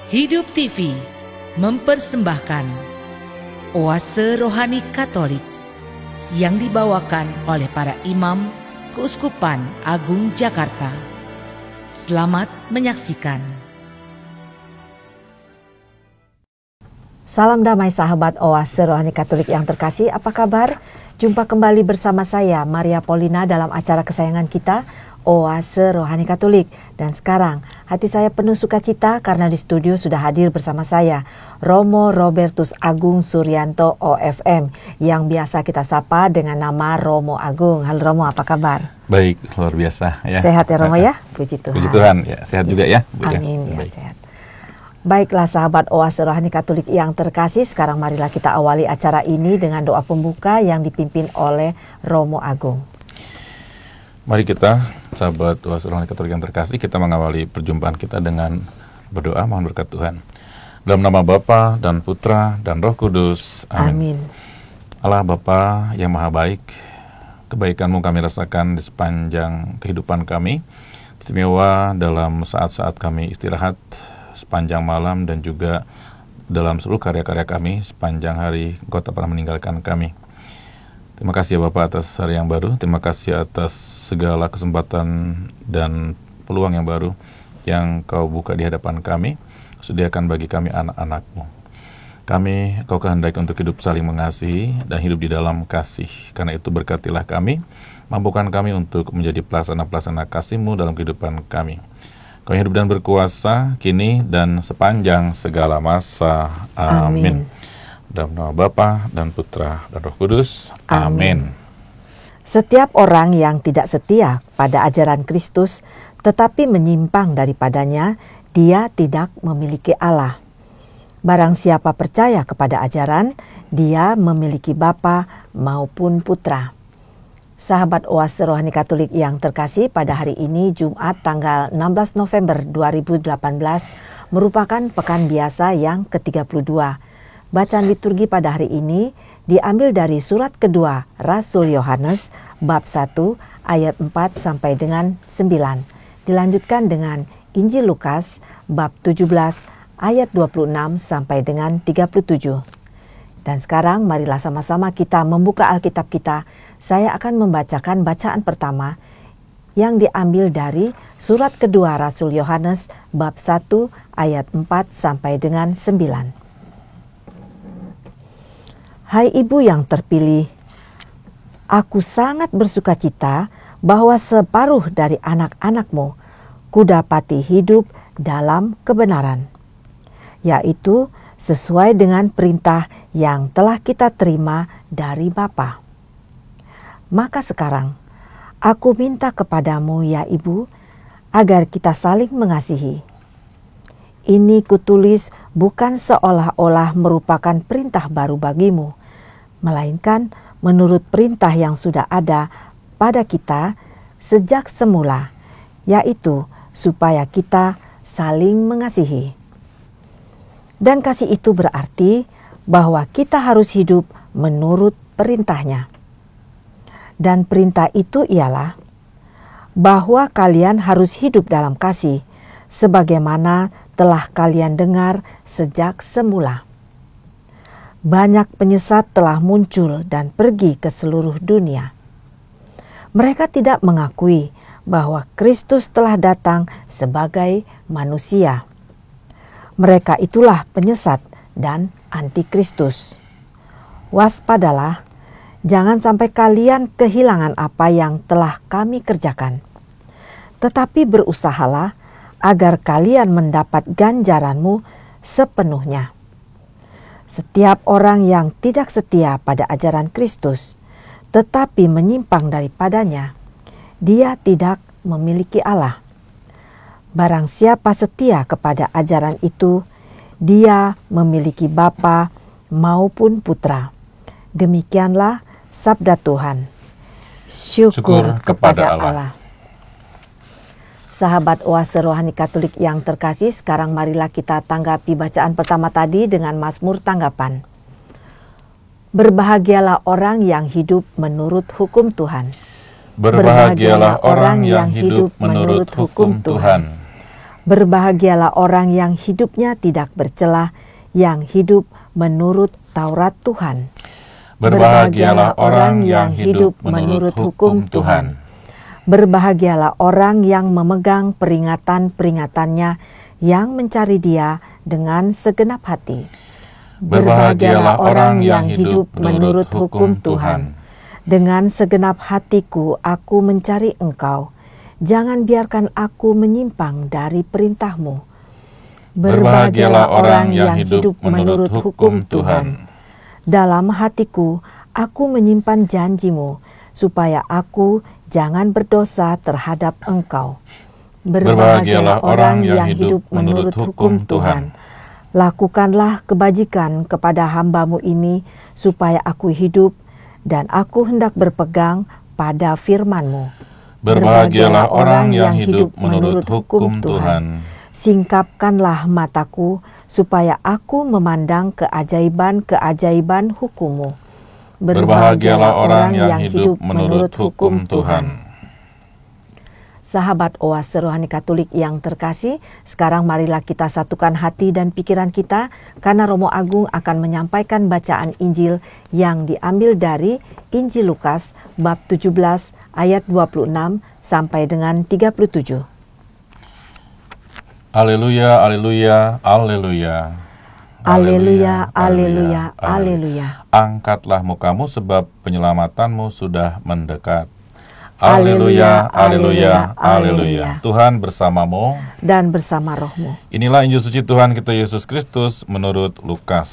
Hidup TV mempersembahkan Oase Rohani Katolik yang dibawakan oleh para imam Keuskupan Agung Jakarta. Selamat menyaksikan. Salam damai sahabat Oase Rohani Katolik yang terkasih, apa kabar? Jumpa kembali bersama saya Maria Paulina dalam acara kesayangan kita, Oase Rohani Katolik. Dan sekarang hati saya penuh sukacita karena di studio sudah hadir bersama saya Romo Robertus Agung Suryanto OFM yang biasa kita sapa dengan nama Romo Agung. Halo Romo, apa kabar? Baik, luar biasa ya. Sehat ya Romo ya? Puji Tuhan. Puji Tuhan ya, sehat juga ya. Amin ya, sehat. Baiklah sahabat Oase Rohani Katolik yang terkasih, sekarang marilah kita awali acara ini dengan doa pembuka yang dipimpin oleh Romo Agung. Mari kita, sahabat Oase Rohani Katolik yang terkasih, kita mengawali perjumpaan kita dengan berdoa mohon berkat Tuhan. Dalam nama Bapa dan Putra dan Roh Kudus. Amin. Allah Bapa yang Maha Baik, kebaikan-Mu kami rasakan di sepanjang kehidupan kami, istimewa dalam saat-saat kami istirahat sepanjang malam dan juga dalam seluruh karya-karya kami sepanjang hari Engkau tak pernah meninggalkan kami. Terima kasih ya Bapak atas hari yang baru, terima kasih atas segala kesempatan dan peluang yang baru yang Kau buka di hadapan kami, sediakan bagi kami anak-anak-Mu. Kami Kau kehendaki untuk hidup saling mengasihi dan hidup di dalam kasih, karena itu berkatilah kami, mampukan kami untuk menjadi pelaksana-pelaksana kasih-Mu dalam kehidupan kami. Kau hidup dan berkuasa kini dan sepanjang segala masa. Amin. Dalam nama Bapa dan Putra dan Roh Kudus. Amin. Setiap orang yang tidak setia pada ajaran Kristus tetapi menyimpang daripadanya, dia tidak memiliki Allah. Barang siapa percaya kepada ajaran, dia memiliki Bapa maupun Putra. Sahabat Oase Rohani Katolik yang terkasih, pada hari ini Jumat tanggal 16 November 2018 merupakan pekan biasa yang ke-32. Bacaan liturgi pada hari ini diambil dari surat kedua Rasul Yohanes bab 1 ayat 4 sampai dengan 9. Dilanjutkan dengan Injil Lukas bab 17 ayat 26 sampai dengan 37. Dan sekarang marilah sama-sama kita membuka Alkitab kita. Saya akan membacakan bacaan pertama yang diambil dari surat kedua Rasul Yohanes bab 1 ayat 4 sampai dengan 9. Hai ibu yang terpilih, aku sangat bersukacita bahwa separuh dari anak-anakmu kudapati hidup dalam kebenaran, yaitu sesuai dengan perintah yang telah kita terima dari Bapa. Maka sekarang, aku minta kepadamu ya ibu, agar kita saling mengasihi. Ini kutulis bukan seolah-olah merupakan perintah baru bagimu, melainkan menurut perintah yang sudah ada pada kita sejak semula, yaitu supaya kita saling mengasihi. Dan kasih itu berarti bahwa kita harus hidup menurut perintahnya. Dan perintah itu ialah bahwa kalian harus hidup dalam kasih, sebagaimana telah kalian dengar sejak semula. Banyak penyesat telah muncul dan pergi ke seluruh dunia. Mereka tidak mengakui bahwa Kristus telah datang sebagai manusia. Mereka itulah penyesat dan antikristus. Waspadalah, jangan sampai kalian kehilangan apa yang telah kami kerjakan. Tetapi berusahalah agar kalian mendapat ganjaranmu sepenuhnya. Setiap orang yang tidak setia pada ajaran Kristus, tetapi menyimpang daripadanya, dia tidak memiliki Allah. Barang siapa setia kepada ajaran itu, dia memiliki Bapa maupun Putra. Demikianlah sabda Tuhan. Syukur kepada Allah. Sahabat Oase Rohani Katolik yang terkasih, sekarang marilah kita tanggapi bacaan pertama tadi dengan Mazmur tanggapan. Berbahagialah orang yang hidup menurut hukum Tuhan. Berbahagialah orang yang hidup menurut hukum Tuhan. Berbahagialah orang yang hidupnya tidak bercelah, yang hidup menurut Taurat Tuhan. Berbahagialah orang yang hidup menurut hukum Tuhan. Berbahagialah orang yang memegang peringatan-peringatannya, yang mencari Dia dengan segenap hati. Berbahagialah orang yang hidup menurut hukum Tuhan. Dengan segenap hatiku aku mencari Engkau. Jangan biarkan aku menyimpang dari perintah-Mu. Berbahagialah orang yang hidup menurut hukum Tuhan. Dalam hatiku aku menyimpan janji-Mu, supaya aku jangan berdosa terhadap Engkau. Berbahagialah orang yang hidup menurut hukum Tuhan. Lakukanlah kebajikan kepada hamba-Mu ini, supaya aku hidup, dan aku hendak berpegang pada firman-Mu. Berbahagialah orang yang hidup menurut hukum Tuhan. Singkapkanlah mataku, supaya aku memandang keajaiban-keajaiban hukum-Mu. Berbahagialah orang yang hidup menurut hukum Tuhan. Sahabat Oase Rohani Katolik yang terkasih, sekarang marilah kita satukan hati dan pikiran kita, karena Romo Agung akan menyampaikan bacaan Injil yang diambil dari Injil Lukas bab 17 ayat 26 sampai dengan 37. Haleluya, haleluya, haleluya. Haleluya, haleluya, haleluya. Angkatlah mukamu sebab penyelamatanmu sudah mendekat. Haleluya, haleluya, haleluya. Tuhan bersamamu dan bersama rohmu. Inilah Injil suci Tuhan kita Yesus Kristus menurut Lukas.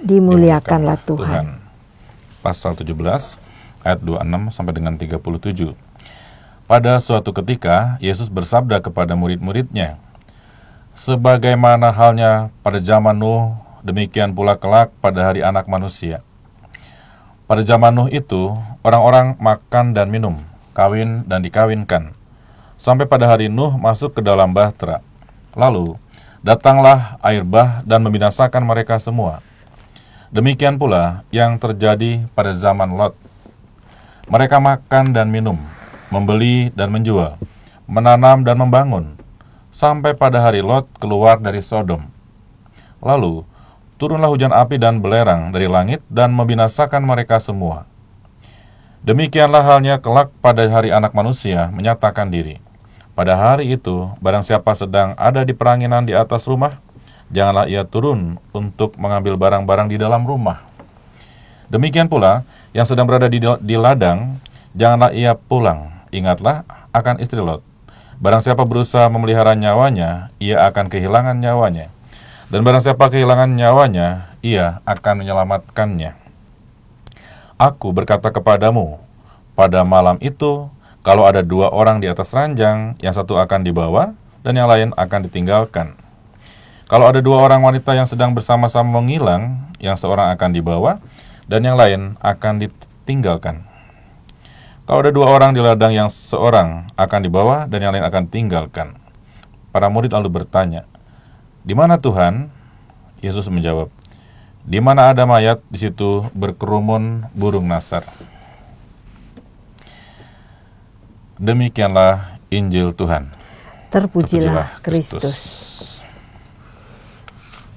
Dimuliakanlah Tuhan. Pasal 17 ayat 26 sampai dengan 37. Pada suatu ketika Yesus bersabda kepada murid-muridnya, sebagaimana halnya pada zaman Nuh, demikian pula kelak pada hari Anak Manusia. Pada zaman Nuh itu, orang-orang makan dan minum, kawin dan dikawinkan, sampai pada hari Nuh masuk ke dalam bahtera. Lalu, datanglah air bah dan membinasakan mereka semua. Demikian pula yang terjadi pada zaman Lot. Mereka makan dan minum, membeli dan menjual, menanam dan membangun, sampai pada hari Lot keluar dari Sodom. Lalu, turunlah hujan api dan belerang dari langit dan membinasakan mereka semua. Demikianlah halnya kelak pada hari Anak Manusia menyatakan diri. Pada hari itu, barang siapa sedang ada di peranginan di atas rumah, janganlah ia turun untuk mengambil barang-barang di dalam rumah. Demikian pula, yang sedang berada di ladang, janganlah ia pulang. Ingatlah akan istri Lot. Barang siapa berusaha memelihara nyawanya, ia akan kehilangan nyawanya. Dan barang siapa kehilangan nyawanya, ia akan menyelamatkannya. Aku berkata kepadamu, pada malam itu, kalau ada dua orang di atas ranjang, yang satu akan dibawa, dan yang lain akan ditinggalkan. Kalau ada dua orang wanita yang sedang bersama-sama menghilang, yang seorang akan dibawa, dan yang lain akan ditinggalkan. Kalau ada dua orang di ladang, yang seorang akan dibawa, dan yang lain akan ditinggalkan. Para murid lalu bertanya, di mana Tuhan? Yesus menjawab, di mana ada mayat, di situ berkerumun burung nasar. Demikianlah Injil Tuhan. Terpujilah Kristus.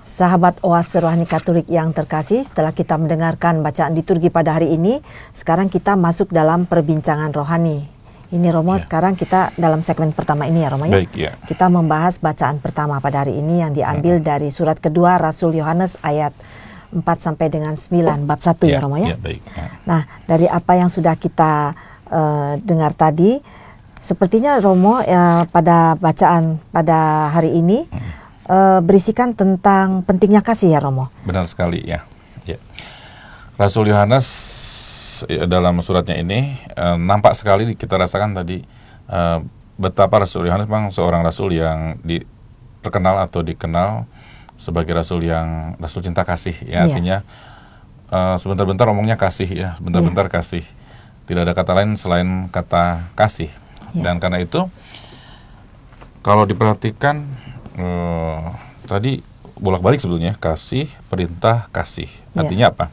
Sahabat Oase Rohani Katolik yang terkasih, setelah kita mendengarkan bacaan liturgi pada hari ini, sekarang kita masuk dalam perbincangan rohani. Ini Romo, sekarang kita dalam segmen pertama ini ya Romo ya. Baik, ya. Kita membahas bacaan pertama pada hari ini yang diambil dari surat kedua Rasul Yohanes ayat 4 sampai dengan 9 bab 1 ya Romo ya. Baik. Nah, dari apa yang sudah kita dengar tadi, sepertinya Romo pada bacaan pada hari ini berisikan tentang pentingnya kasih ya Romo. Benar sekali ya. Rasul Yohanes dalam suratnya ini nampak sekali kita rasakan tadi betapa Rasul Yohanes memang seorang rasul yang terkenal atau dikenal sebagai rasul yang rasul cinta kasih ya. Artinya sebentar-bentar omongnya kasih ya, sebentar-bentar kasih. Tidak ada kata lain selain kata kasih. Dan karena itu kalau diperhatikan tadi bolak-balik sebetulnya kasih, perintah, kasih. Artinya apa?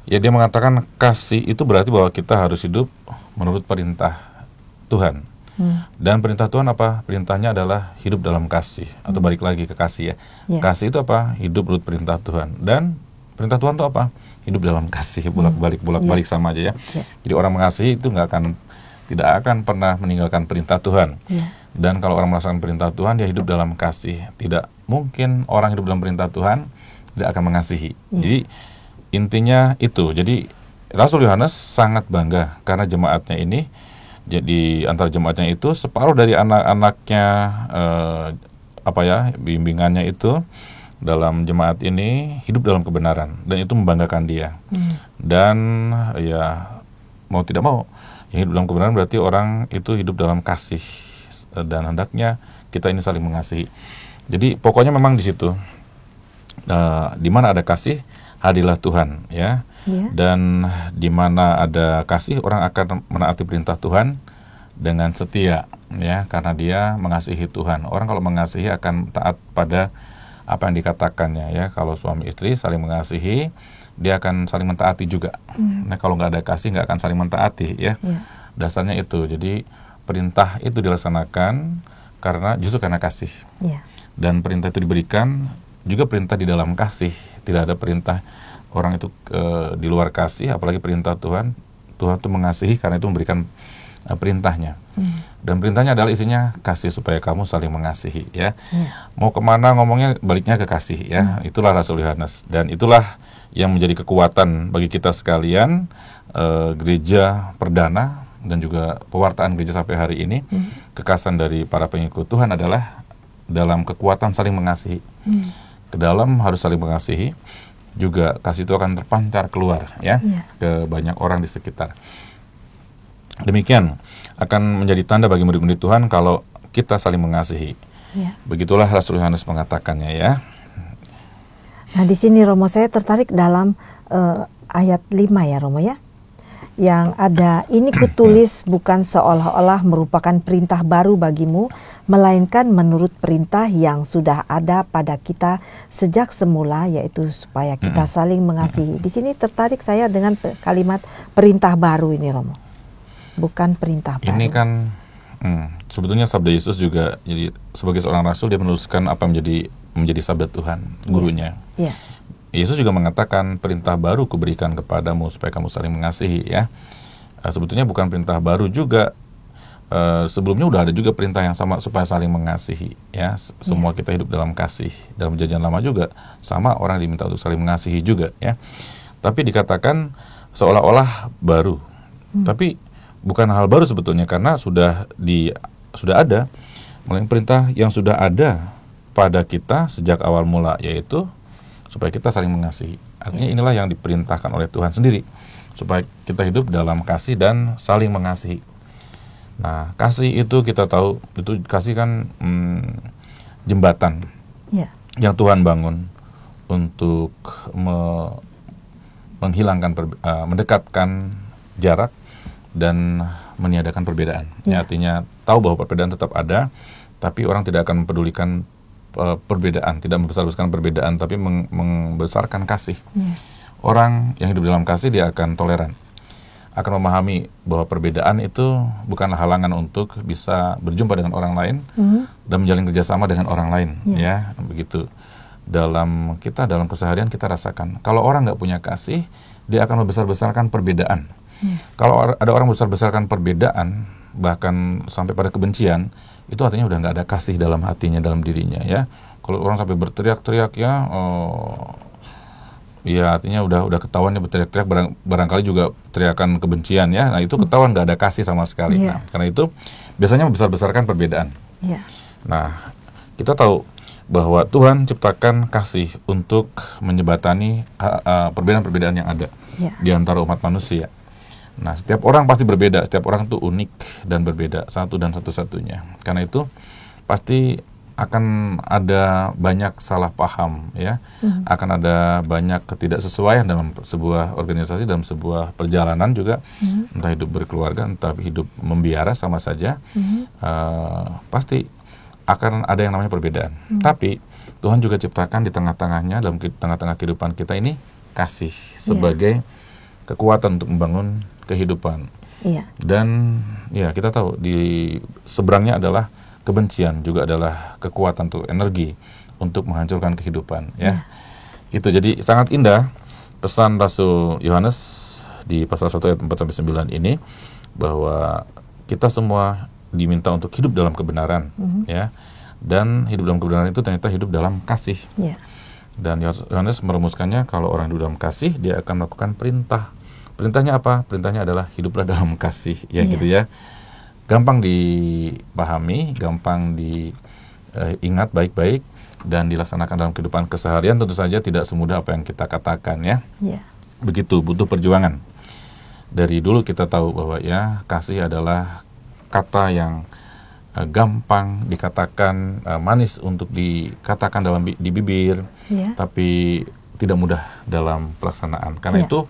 Ya dia mengatakan kasih itu berarti bahwa kita harus hidup menurut perintah Tuhan. Dan perintah Tuhan apa? Perintahnya adalah hidup dalam kasih, atau balik lagi ke kasih ya. Kasih itu apa? Hidup menurut perintah Tuhan. Dan perintah Tuhan itu apa? Hidup dalam kasih, bolak-balik sama aja ya. Jadi orang mengasihi itu tidak akan pernah meninggalkan perintah Tuhan. Dan kalau orang melaksanakan perintah Tuhan, dia hidup dalam kasih. Tidak mungkin orang hidup dalam perintah Tuhan tidak akan mengasihi. Jadi intinya itu. Jadi Rasul Yohanes sangat bangga karena jemaatnya ini, jadi antara jemaatnya itu separuh dari anak-anaknya bimbingannya itu dalam jemaat ini hidup dalam kebenaran, dan itu membanggakan dia. Dan ya mau tidak mau, yang hidup dalam kebenaran berarti orang itu hidup dalam kasih, dan hendaknya kita ini saling mengasihi. Jadi pokoknya memang di situ, di mana ada kasih hadirlah Tuhan ya. Dan di mana ada kasih, orang akan menaati perintah Tuhan dengan setia ya, karena dia mengasihi Tuhan. Orang kalau mengasihi akan taat pada apa yang dikatakannya ya. Kalau suami istri saling mengasihi, dia akan saling mentaati juga. Nah kalau nggak ada kasih, nggak akan saling mentaati ya. Dasarnya itu. Jadi perintah itu dilaksanakan justru karena kasih. Dan perintah itu diberikan juga perintah di dalam kasih. Tidak ada perintah orang itu di luar kasih, apalagi perintah Tuhan. Tuhan itu mengasihi karena itu memberikan perintahnya. Dan perintahnya adalah isinya kasih, supaya kamu saling mengasihi ya. Mau kemana ngomongnya, baliknya ke kasih ya. Itulah Rasul Yohanes, dan itulah yang menjadi kekuatan bagi kita sekalian, gereja perdana dan juga pewartaan gereja sampai hari ini. Kekasan dari para pengikut Tuhan adalah dalam kekuatan saling mengasihi. Ke dalam harus saling mengasihi, juga kasih itu akan terpancar keluar ya, ke banyak orang di sekitar. Demikian akan menjadi tanda bagi murid-murid Tuhan kalau kita saling mengasihi. Begitulah Rasul Yohanes mengatakannya ya. Nah di sini Romo, saya tertarik dalam ayat 5 ya Romo ya, yang ada, ini kutulis bukan seolah-olah merupakan perintah baru bagimu, melainkan menurut perintah yang sudah ada pada kita sejak semula, yaitu supaya kita saling mengasihi. Di sini tertarik saya dengan kalimat perintah baru ini Romo, bukan perintah baru. Ini kan sebetulnya sabda Yesus juga, jadi sebagai seorang rasul dia meneruskan apa menjadi sabda Tuhan, gurunya. Yesus juga mengatakan, perintah baru kuberikan kepadamu supaya kamu saling mengasihi ya. Sebetulnya bukan perintah baru juga. Sebelumnya udah ada juga perintah yang sama supaya saling mengasihi ya. Semua kita hidup dalam kasih. Dalam perjanjian lama juga sama, orang diminta untuk saling mengasihi juga ya. Tapi dikatakan seolah-olah baru. Tapi bukan hal baru sebetulnya, karena sudah ada melainkan perintah yang sudah ada pada kita sejak awal mula, yaitu supaya kita saling mengasihi. Artinya inilah yang diperintahkan oleh Tuhan sendiri, supaya kita hidup dalam kasih dan saling mengasihi. Nah, kasih itu kita tahu, itu kasih kan jembatan yang Tuhan bangun untuk mendekatkan jarak dan meniadakan perbedaan. Artinya tahu bahwa perbedaan tetap ada, tapi orang tidak akan mempedulikan perbedaan, tidak membesar-besarkan perbedaan, tapi membesarkan kasih. Orang yang hidup dalam kasih, dia akan toleran, akan memahami bahwa perbedaan itu bukanlah halangan untuk bisa berjumpa dengan orang lain dan menjalin kerjasama dengan orang lain. Ya, begitu. Dalam keseharian kita rasakan, kalau orang nggak punya kasih, dia akan membesar-besarkan perbedaan. Kalau ada orang membesar-besarkan perbedaan, bahkan sampai pada kebencian, itu artinya udah nggak ada kasih dalam hatinya, dalam dirinya ya. Kalau orang sampai berteriak-teriak ya, ya artinya udah ketahuan ya, berteriak-teriak, barangkali juga teriakan kebencian ya. Nah itu ketahuan nggak ada kasih sama sekali. Nah, karena itu biasanya membesar-besarkan perbedaan. Nah kita tahu bahwa Tuhan ciptakan kasih untuk menjembatani perbedaan-perbedaan yang ada di antara umat manusia. Nah, setiap orang pasti berbeda, setiap orang itu unik dan berbeda, satu dan satu-satunya. Karena itu pasti akan ada banyak salah paham ya, akan ada banyak ketidaksesuaian dalam sebuah organisasi, dalam sebuah perjalanan juga, entah hidup berkeluarga, entah hidup membiara sama saja, pasti akan ada yang namanya perbedaan. Tapi Tuhan juga ciptakan di tengah-tengahnya, dalam tengah-tengah kehidupan kita ini, kasih sebagai kekuatan untuk membangun kehidupan. Iya. Dan ya kita tahu di seberangnya adalah kebencian, juga adalah kekuatan tuh, energi untuk menghancurkan kehidupan, ya. Itu jadi sangat indah pesan Rasul Yohanes di pasal 1 ayat 4-9 ini, bahwa kita semua diminta untuk hidup dalam kebenaran, ya. Dan hidup dalam kebenaran itu ternyata hidup dalam kasih. Yeah. Dan Yohanes merumuskannya, kalau orang hidup dalam kasih, dia akan melakukan perintah. Perintahnya apa? Perintahnya adalah hiduplah dalam kasih, ya, gitu ya. Gampang dipahami, gampang diingat baik-baik, dan dilaksanakan dalam kehidupan keseharian. Tentu saja tidak semudah apa yang kita katakan, ya. Begitu, butuh perjuangan. Dari dulu kita tahu bahwa ya kasih adalah kata yang gampang dikatakan, manis untuk dikatakan di bibir, tapi tidak mudah dalam pelaksanaan. Karena itu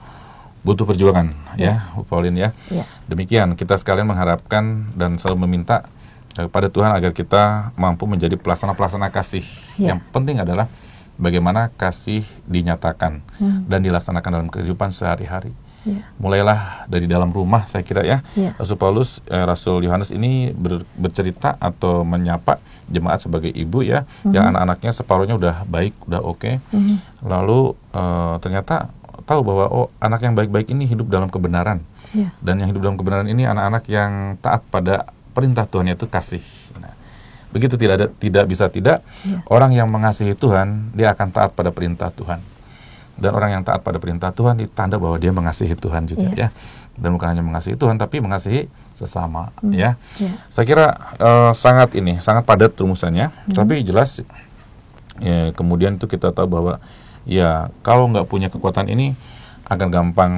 butuh perjuangan, ya, Bu Pauline, ya. Demikian kita sekalian mengharapkan dan selalu meminta kepada Tuhan agar kita mampu menjadi pelaksana kasih. Yang penting adalah bagaimana kasih dinyatakan dan dilaksanakan dalam kehidupan sehari-hari. Mulailah dari dalam rumah, saya kira, ya. Rasul Yohanes ini bercerita atau menyapa jemaat sebagai ibu, ya, yang anak-anaknya separuhnya udah baik, udah oke. Lalu ternyata tahu bahwa anak yang baik-baik ini hidup dalam kebenaran, dan yang hidup dalam kebenaran ini anak-anak yang taat pada perintah Tuhan, yaitu kasih. Nah, begitu tidak bisa orang yang mengasihi Tuhan, dia akan taat pada perintah Tuhan. Dan orang yang taat pada perintah Tuhan ditanda bahwa dia mengasihi Tuhan juga, ya. Dan bukan hanya mengasihi Tuhan, tapi mengasihi sesama, ya. Saya kira sangat padat rumusannya, tapi jelas. Ya, kemudian itu kita tahu bahwa ya kalau nggak punya kekuatan ini akan gampang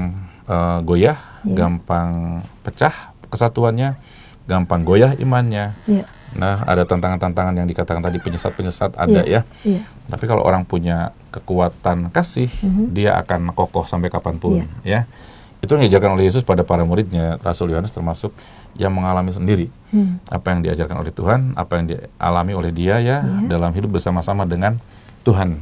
goyah, gampang pecah kesatuannya, gampang goyah imannya. Nah, ada tantangan-tantangan yang dikatakan tadi, penyesat-penyesat ada, ya. Tapi kalau orang punya kekuatan kasih, dia akan kokoh sampai kapanpun, ya. Itu yang diajarkan oleh Yesus pada para muridnya. Rasul Yohanes termasuk yang mengalami sendiri apa yang diajarkan oleh Tuhan, apa yang dialami oleh dia, ya, dalam hidup bersama-sama dengan Tuhan,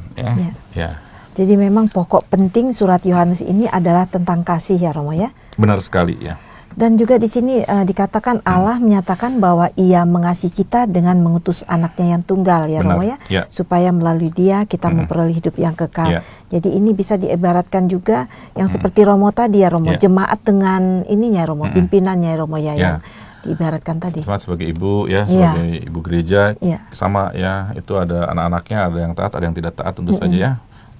ya. Jadi memang pokok penting surat Yohanes ini adalah tentang kasih, ya, Romo, ya. Benar sekali, ya. Dan juga di sini dikatakan Allah menyatakan bahwa Ia mengasihi kita dengan mengutus anaknya yang tunggal, ya, Romo, ya, supaya melalui Dia kita memperoleh hidup yang kekal. Jadi ini bisa diibaratkan juga yang seperti Romo tadi, ya, Romo, jemaat dengan ininya, Romo, pimpinannya, Romo, ya, yang diibaratkan tadi. Cuma sebagai ibu, ya, sebagai ibu gereja, sama, ya, itu ada anak-anaknya, ada yang taat, ada yang tidak taat, tentu saja, ya.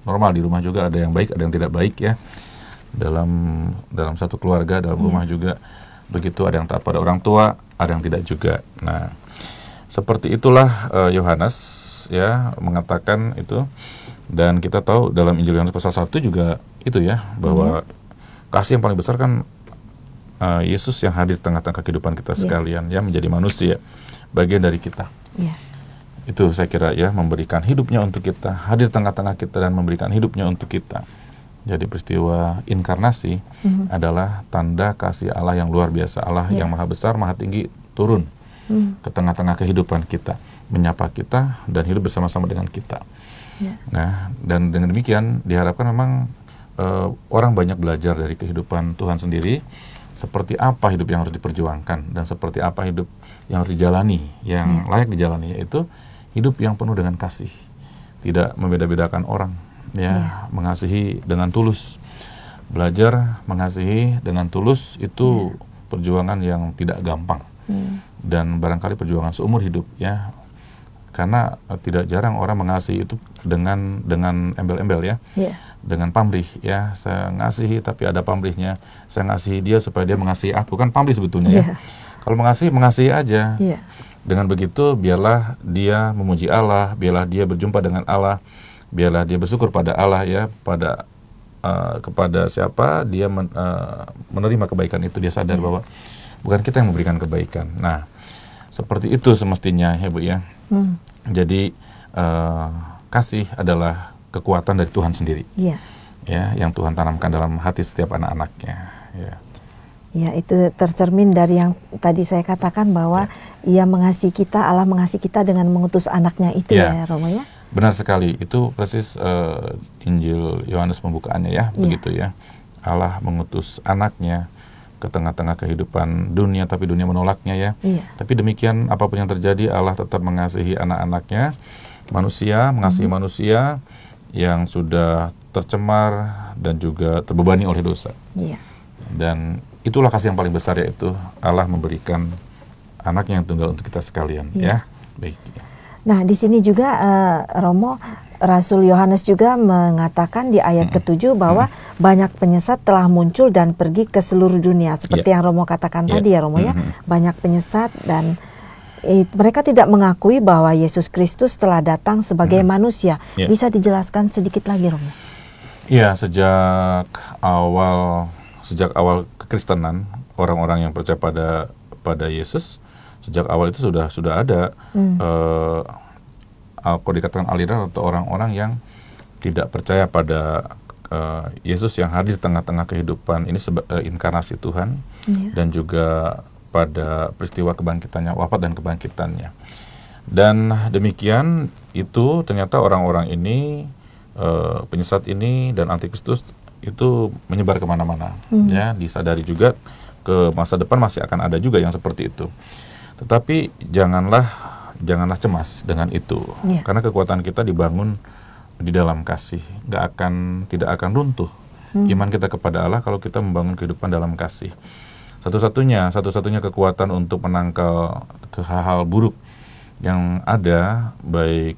Normal di rumah juga ada yang baik, ada yang tidak baik, ya. Dalam satu keluarga, dalam rumah juga begitu, ada yang taat pada orang tua, ada yang tidak juga. Nah, seperti itulah Yohanes, ya, mengatakan itu. Dan kita tahu dalam Injil Yohanes pasal 1 juga itu, ya, bahwa kasih yang paling besar kan Yesus yang hadir di tengah-tengah kehidupan kita sekalian, ya, menjadi manusia, bagian dari kita. Itu saya kira, ya, memberikan hidupnya untuk kita, hadir di tengah-tengah kita dan memberikan hidupnya untuk kita. Jadi peristiwa inkarnasi adalah tanda kasih Allah yang luar biasa. Allah yang maha besar, maha tinggi turun ke tengah-tengah kehidupan kita, menyapa kita dan hidup bersama-sama dengan kita. Nah, dan dengan demikian diharapkan memang orang banyak belajar dari kehidupan Tuhan sendiri, seperti apa hidup yang harus diperjuangkan dan seperti apa hidup yang harus dijalani, yang layak dijalani, yaitu hidup yang penuh dengan kasih, tidak membeda-bedakan orang. Ya, mengasihi dengan tulus. Belajar mengasihi dengan tulus itu perjuangan yang tidak gampang. Dan barangkali perjuangan seumur hidup, ya. Karena tidak jarang orang mengasihi itu dengan embel-embel, ya. Dengan pamrih, ya. Saya ngasihi tapi ada pamrihnya. Saya ngasihi dia supaya dia mengasihi aku, kan pamrih sebetulnya, ya. Kalau mengasihi aja. Dengan begitu biarlah dia memuji Allah, biarlah dia berjumpa dengan Allah, biarlah dia bersyukur pada Allah, ya, kepada siapa dia menerima kebaikan itu, dia sadar bahwa bukan kita yang memberikan kebaikan. Nah, seperti itu semestinya, ya, Bu, ya. Jadi kasih adalah kekuatan dari Tuhan sendiri, ya, yang Tuhan tanamkan dalam hati setiap anak-anaknya, ya. Ya, itu tercermin dari yang tadi saya katakan bahwa Ia mengasihi kita, Allah mengasihi kita dengan mengutus anaknya itu, ya, Romo, ya. Benar sekali, itu persis Injil Yohanes pembukaannya, ya, begitu, ya. Allah mengutus anaknya ke tengah-tengah kehidupan dunia, tapi dunia menolaknya ya. Tapi demikian apapun yang terjadi, Allah tetap mengasihi anak-anaknya, manusia, mengasihi manusia yang sudah tercemar dan juga terbebani oleh dosa. Dan itulah kasih yang paling besar, yaitu Allah memberikan anaknya yang tunggal untuk kita sekalian. Ya, baik. Nah, di sini juga Romo, Rasul Yohanes juga mengatakan di ayat ke-7 bahwa banyak penyesat telah muncul dan pergi ke seluruh dunia. Seperti yang Romo katakan tadi ya Romo ya. Banyak penyesat dan mereka tidak mengakui bahwa Yesus Kristus telah datang sebagai manusia. Bisa dijelaskan sedikit lagi Romo? Iya, sejak awal kekristenan, orang-orang yang percaya pada Yesus, sejak awal itu sudah ada kalau dikatakan aliran atau orang-orang yang tidak percaya pada Yesus yang hadir di tengah-tengah kehidupan ini inkarnasi Tuhan, dan juga pada peristiwa kebangkitannya, wafat dan kebangkitannya. Dan demikian itu ternyata orang-orang ini, penyesat ini dan antikristus itu menyebar kemana-mana. Ya, disadari juga ke masa depan masih akan ada juga yang seperti itu. Tetapi janganlah cemas dengan itu, karena kekuatan kita dibangun di dalam kasih, tidak akan runtuh iman kita kepada Allah kalau kita membangun kehidupan dalam kasih. Satu-satunya kekuatan untuk menangkal hal-hal buruk yang ada, baik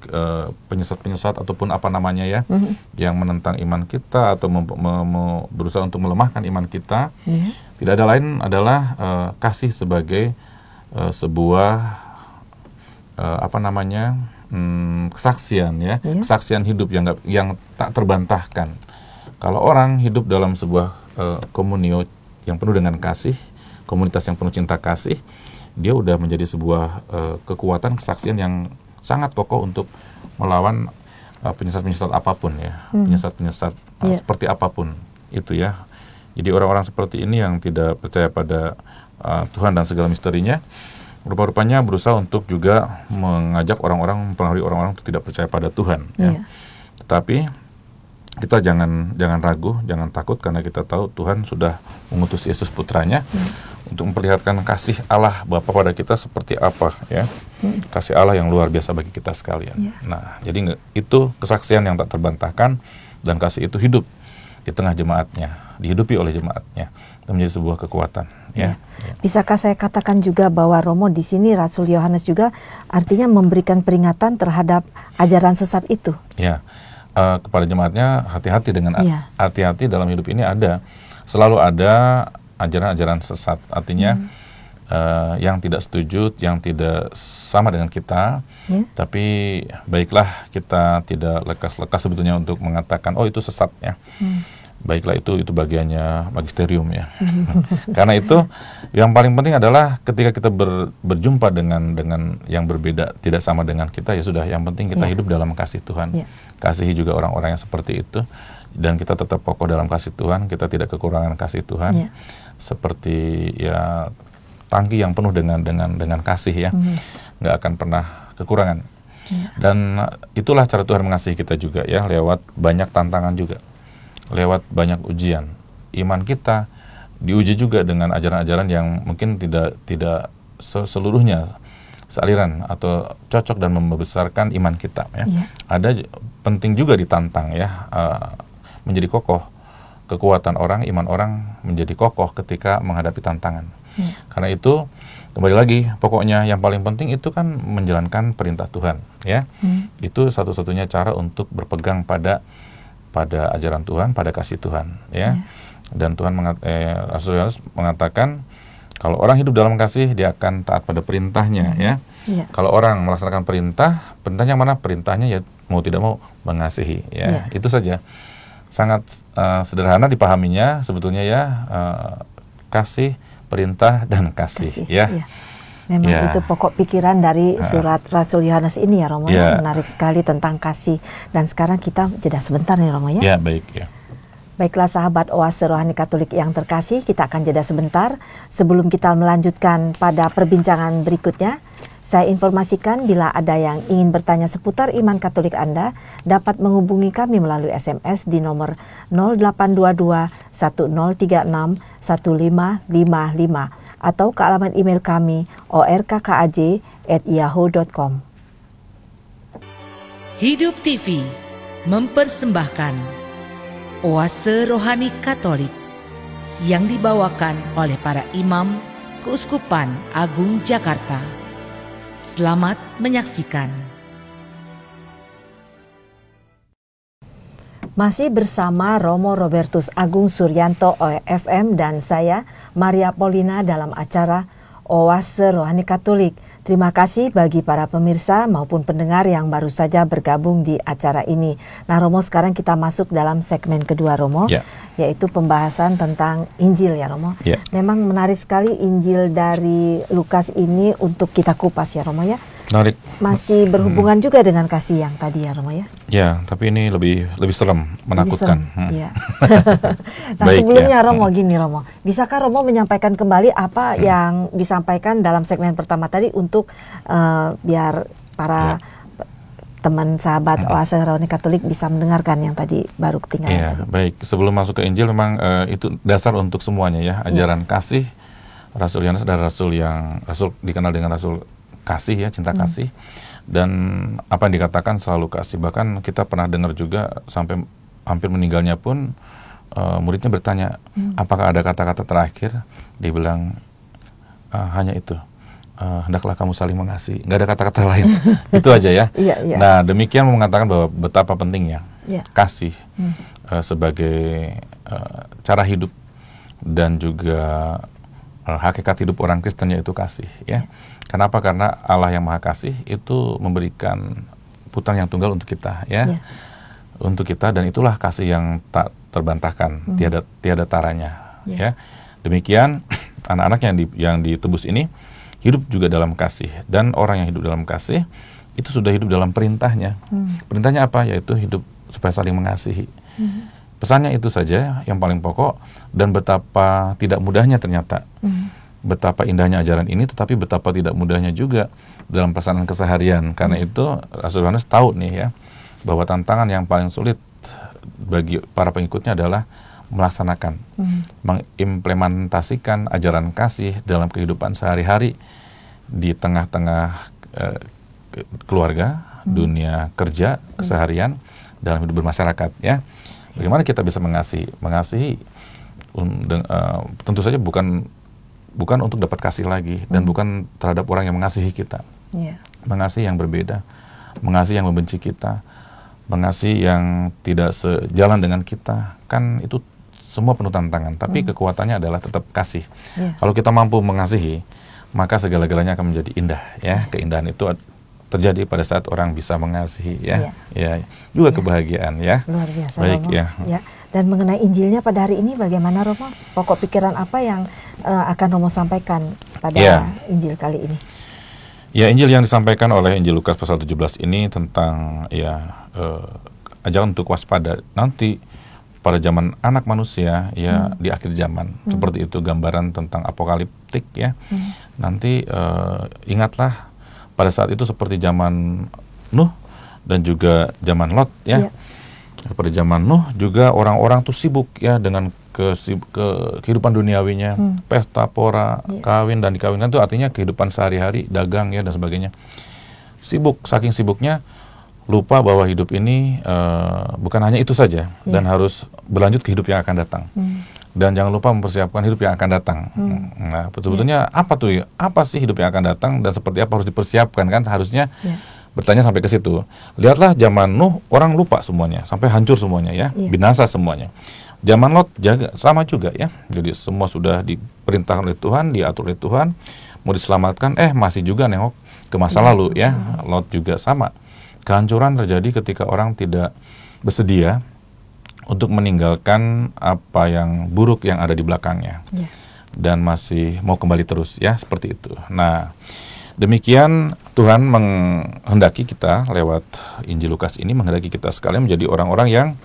penyesat-penyesat ataupun apa namanya ya, yang menentang iman kita atau berusaha untuk melemahkan iman kita, tidak ada lain adalah kasih sebagai sebuah kesaksian ya, kesaksian hidup yang tak terbantahkan. Kalau orang hidup dalam sebuah komunio yang penuh dengan kasih, komunitas yang penuh cinta kasih, dia udah menjadi sebuah kekuatan kesaksian yang sangat kokoh untuk melawan penyesat-penyesat apapun ya, penyesat-penyesat seperti apapun itu ya. Jadi orang-orang seperti ini yang tidak percaya pada Tuhan dan segala misterinya, rupa-rupanya berusaha untuk juga mengajak orang-orang, mempengaruhi orang-orang untuk tidak percaya pada Tuhan. Ya. Tetapi kita jangan ragu, jangan takut, karena kita tahu Tuhan sudah mengutus Yesus putranya untuk memperlihatkan kasih Allah Bapa pada kita seperti apa ya. Kasih Allah yang luar biasa bagi kita sekalian. Nah, jadi itu kesaksian yang tak terbantahkan, dan kasih itu hidup di tengah jemaatnya, dihidupi oleh jemaatnya, dan menjadi sebuah kekuatan. Ya. Bisakah saya katakan juga bahwa Romo di sini Rasul Yohanes juga artinya memberikan peringatan terhadap ajaran sesat itu? Ya, kepada jemaatnya hati-hati dengan hati-hati dalam hidup ini selalu ada ajaran-ajaran sesat. Artinya yang tidak setuju, yang tidak sama dengan kita, tapi baiklah kita tidak lekas-lekas sebetulnya untuk mengatakan oh itu sesat ya. Baiklah, itu bagiannya magisterium ya. Karena itu yang paling penting adalah ketika kita berjumpa dengan yang berbeda, tidak sama dengan kita, ya sudah, yang penting kita hidup dalam kasih Tuhan. Kasihi juga orang-orang yang seperti itu, dan kita tetap kokoh dalam kasih Tuhan, kita tidak kekurangan kasih Tuhan. Seperti ya tangki yang penuh dengan kasih ya, nggak akan pernah kekurangan. Dan itulah cara Tuhan mengasihi kita juga ya, lewat banyak tantangan juga, lewat banyak ujian. Iman kita diuji juga dengan ajaran-ajaran yang mungkin tidak seluruhnya sealiran atau cocok dan membesarkan iman kita ya. Ada penting juga ditantang ya, menjadi kokoh. Kekuatan orang, iman orang menjadi kokoh ketika menghadapi tantangan. Karena itu kembali lagi, pokoknya yang paling penting itu kan menjalankan perintah Tuhan ya. Itu satu-satunya cara untuk berpegang pada ajaran Tuhan, pada kasih Tuhan ya. Dan Tuhan Rasul Yohanes mengatakan kalau orang hidup dalam kasih, dia akan taat pada perintahnya ya. Kalau orang melaksanakan perintahnya mana? Perintahnya ya mau tidak mau mengasihi ya. Itu saja. Sangat sederhana dipahaminya sebetulnya ya, kasih, perintah, dan kasih ya. Memang itu pokok pikiran dari surat Rasul Yohanes ini ya Romo. Menarik sekali tentang kasih. Dan sekarang kita jeda sebentar nih Romo ya. Ya, baik ya. Baiklah sahabat Oase Rohani Katolik yang terkasih, kita akan jeda sebentar sebelum kita melanjutkan pada perbincangan berikutnya. Saya informasikan bila ada yang ingin bertanya seputar iman Katolik Anda dapat menghubungi kami melalui SMS di nomor 0822 1036 1555 atau ke alamat email kami orkkaj@yahoo.com. Hidup TV mempersembahkan Oase Rohani Katolik yang dibawakan oleh para imam Keuskupan Agung Jakarta. Selamat menyaksikan. Masih bersama Romo Robertus Agung Suryanto OFM dan saya Maria Paulina dalam acara Oase Rohani Katolik. Terima kasih bagi para pemirsa maupun pendengar yang baru saja bergabung di acara ini. Nah Romo, sekarang kita masuk dalam segmen kedua Romo, yaitu pembahasan tentang Injil ya Romo. Memang menarik sekali Injil dari Lukas ini untuk kita kupas ya Romo ya. Menarik. Masih berhubungan juga dengan kasih yang tadi ya Romo ya. Ya, tapi ini lebih serem, menakutkan. Iya. Nah baik, sebelumnya Romo gini Romo, bisakah Romo menyampaikan kembali apa yang disampaikan dalam segmen pertama tadi untuk biar para teman sahabat Oase Rohani Katolik bisa mendengarkan yang tadi baru ketinggalan tadi. Baik, sebelum masuk ke Injil memang itu dasar untuk semuanya ya, ajaran kasih. Rasul Yohanes adalah rasul dikenal dengan rasul kasih ya, cinta kasih, dan apa yang dikatakan selalu kasih. Bahkan kita pernah dengar juga sampai hampir meninggalnya pun muridnya bertanya, apakah ada kata-kata terakhir? Dia bilang hanya itu, hendaklah kamu saling mengasihi, nggak ada kata-kata lain. Itu aja ya. Nah demikian mengatakan bahwa betapa pentingnya kasih sebagai cara hidup dan juga hakikat hidup orang Kristen, yaitu kasih ya. Kenapa? Karena Allah yang Maha Kasih itu memberikan putra yang tunggal untuk kita ya. Untuk kita, dan itulah kasih yang tak terbantahkan, tiada taranya ya. Demikian anak-anak yang ditebus ini hidup juga dalam kasih, dan orang yang hidup dalam kasih itu sudah hidup dalam perintahnya. Perintahnya apa? Yaitu hidup supaya saling mengasihi. Pesannya itu saja yang paling pokok, dan betapa tidak mudahnya ternyata. Betapa indahnya ajaran ini, tetapi betapa tidak mudahnya juga dalam pelaksanaan keseharian. Karena itu Rasul Yohanes tahu nih ya, bahwa tantangan yang paling sulit bagi para pengikutnya adalah melaksanakan, mengimplementasikan ajaran kasih dalam kehidupan sehari-hari di tengah-tengah keluarga, dunia kerja, keseharian, dalam hidup bermasyarakat ya. Bagaimana kita bisa mengasihi tentu saja bukan untuk dapat kasih lagi, dan bukan terhadap orang yang mengasihi kita. Mengasihi yang berbeda, mengasihi yang membenci kita, mengasihi yang tidak sejalan dengan kita, kan itu semua penuh tantangan, tapi kekuatannya adalah tetap kasih. Kalau kita mampu mengasihi, maka segala-galanya akan menjadi indah ya. Keindahan itu terjadi pada saat orang bisa mengasihi ya. Juga kebahagiaan ya. Luar biasa Baik Romo. Ya. Dan mengenai Injilnya pada hari ini bagaimana Romo? Pokok pikiran apa yang akan Romo sampaikan pada Injil kali ini? Ya, Injil yang disampaikan oleh Injil Lukas pasal 17 ini tentang ajaran untuk waspada nanti pada zaman anak manusia ya, di akhir zaman. Seperti itu gambaran tentang apokaliptik ya. Nanti ingatlah pada saat itu seperti zaman Nuh dan juga zaman Lot ya. Seperti zaman Nuh juga orang-orang tuh sibuk ya dengan kehidupan duniawinya, pesta pora, kawin dan dikawinkan, itu artinya kehidupan sehari-hari, dagang ya dan sebagainya. Sibuk, saking sibuknya lupa bahwa hidup ini bukan hanya itu saja, dan harus berlanjut ke hidup yang akan datang. Dan jangan lupa mempersiapkan hidup yang akan datang. Nah, sebetulnya apa tuh? Apa sih hidup yang akan datang dan seperti apa harus dipersiapkan, kan harusnya bertanya sampai ke situ. Lihatlah zaman Nuh, orang lupa semuanya, sampai hancur semuanya ya, binasa semuanya. Zaman Lot sama juga ya. Jadi semua sudah diperintahkan oleh Tuhan, diatur oleh Tuhan, mau diselamatkan, masih juga nengok ke masa lalu ya. Lot juga sama. Kehancuran terjadi ketika orang tidak bersedia untuk meninggalkan apa yang buruk yang ada di belakangnya, dan masih mau kembali terus ya, seperti itu. Nah, demikian Tuhan menghendaki kita lewat Injil Lukas ini, menghendaki kita sekalian menjadi orang-orang yang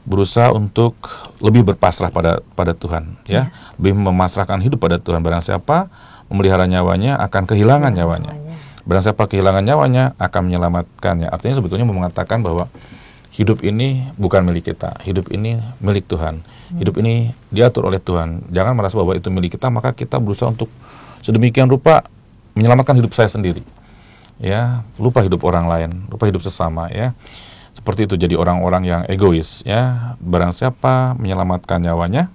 berusaha untuk lebih berpasrah pada Tuhan ya, lebih memasrahkan hidup pada Tuhan. Barang siapa memelihara nyawanya akan kehilangan nyawanya. Barang siapa kehilangan nyawanya akan menyelamatkannya. Artinya sebetulnya mengatakan bahwa hidup ini bukan milik kita, hidup ini milik Tuhan. Hidup ini diatur oleh Tuhan. Jangan merasa bahwa itu milik kita, maka kita berusaha untuk sedemikian rupa menyelamatkan hidup saya sendiri. Ya, lupa hidup orang lain, lupa hidup sesama, ya. Seperti itu, jadi orang-orang yang egois, ya. Barang siapa menyelamatkan nyawanya,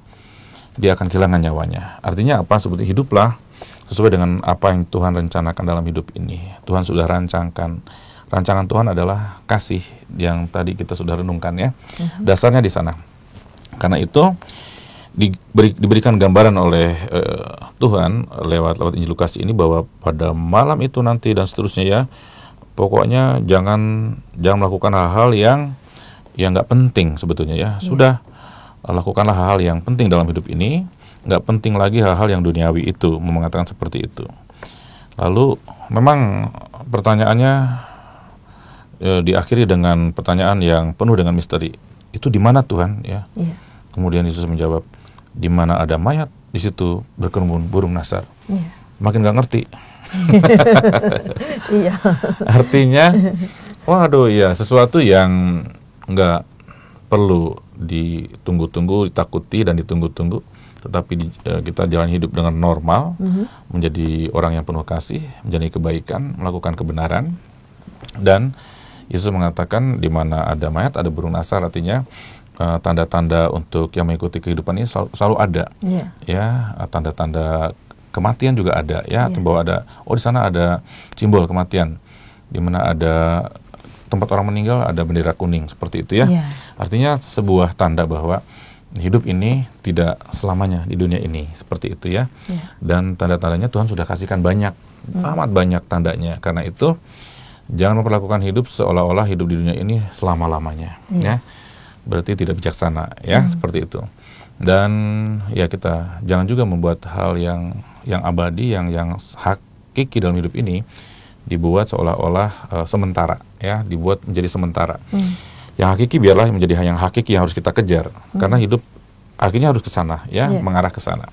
dia akan kehilangan nyawanya. Artinya apa? Sebetulnya hiduplah sesuai dengan apa yang Tuhan rencanakan dalam hidup ini. Tuhan sudah rancangkan. Rancangan Tuhan adalah kasih yang tadi kita sudah renungkan, ya. Dasarnya di sana. Karena itu diberikan gambaran oleh Tuhan lewat Injil Lukas ini bahwa pada malam itu nanti dan seterusnya, ya. Pokoknya jangan melakukan hal-hal yang nggak penting sebetulnya, ya. Sudah lakukanlah hal-hal yang penting dalam hidup ini. Nggak penting lagi hal-hal yang duniawi itu, mengatakan seperti itu. Lalu memang pertanyaannya diakhiri dengan pertanyaan yang penuh dengan misteri. Itu di mana Tuhan, ya? Kemudian Yesus menjawab, di mana ada mayat, di situ berkerumun burung nasar. Makin nggak ngerti. Artinya, waduh, ya, sesuatu yang nggak perlu ditunggu-tunggu, ditakuti dan ditunggu-tunggu, tetapi kita jalan hidup dengan normal, menjadi orang yang penuh kasih, menjadi kebaikan, melakukan kebenaran. Dan Yesus mengatakan di mana ada mayat ada burung nasar, artinya tanda-tanda untuk yang mengikuti kehidupan ini selalu ada. Ya, tanda-tanda kematian juga ada, ya. Bahwa ada, di sana ada simbol kematian, di mana ada tempat orang meninggal ada bendera kuning, seperti itu, ya. Artinya sebuah tanda bahwa hidup ini tidak selamanya di dunia ini, seperti itu, ya. Dan tanda-tandanya Tuhan sudah kasihkan banyak, amat banyak tandanya. Karena itu jangan memperlakukan hidup seolah-olah hidup di dunia ini selama-lamanya, ya. Berarti tidak bijaksana, ya, seperti itu. Dan ya, kita jangan juga membuat hal yang abadi, yang hakiki dalam hidup ini dibuat seolah-olah sementara, ya, dibuat menjadi sementara. Yang hakiki biarlah menjadi yang hakiki yang harus kita kejar, karena hidup akhirnya harus ke sana, ya, mengarah ke sana.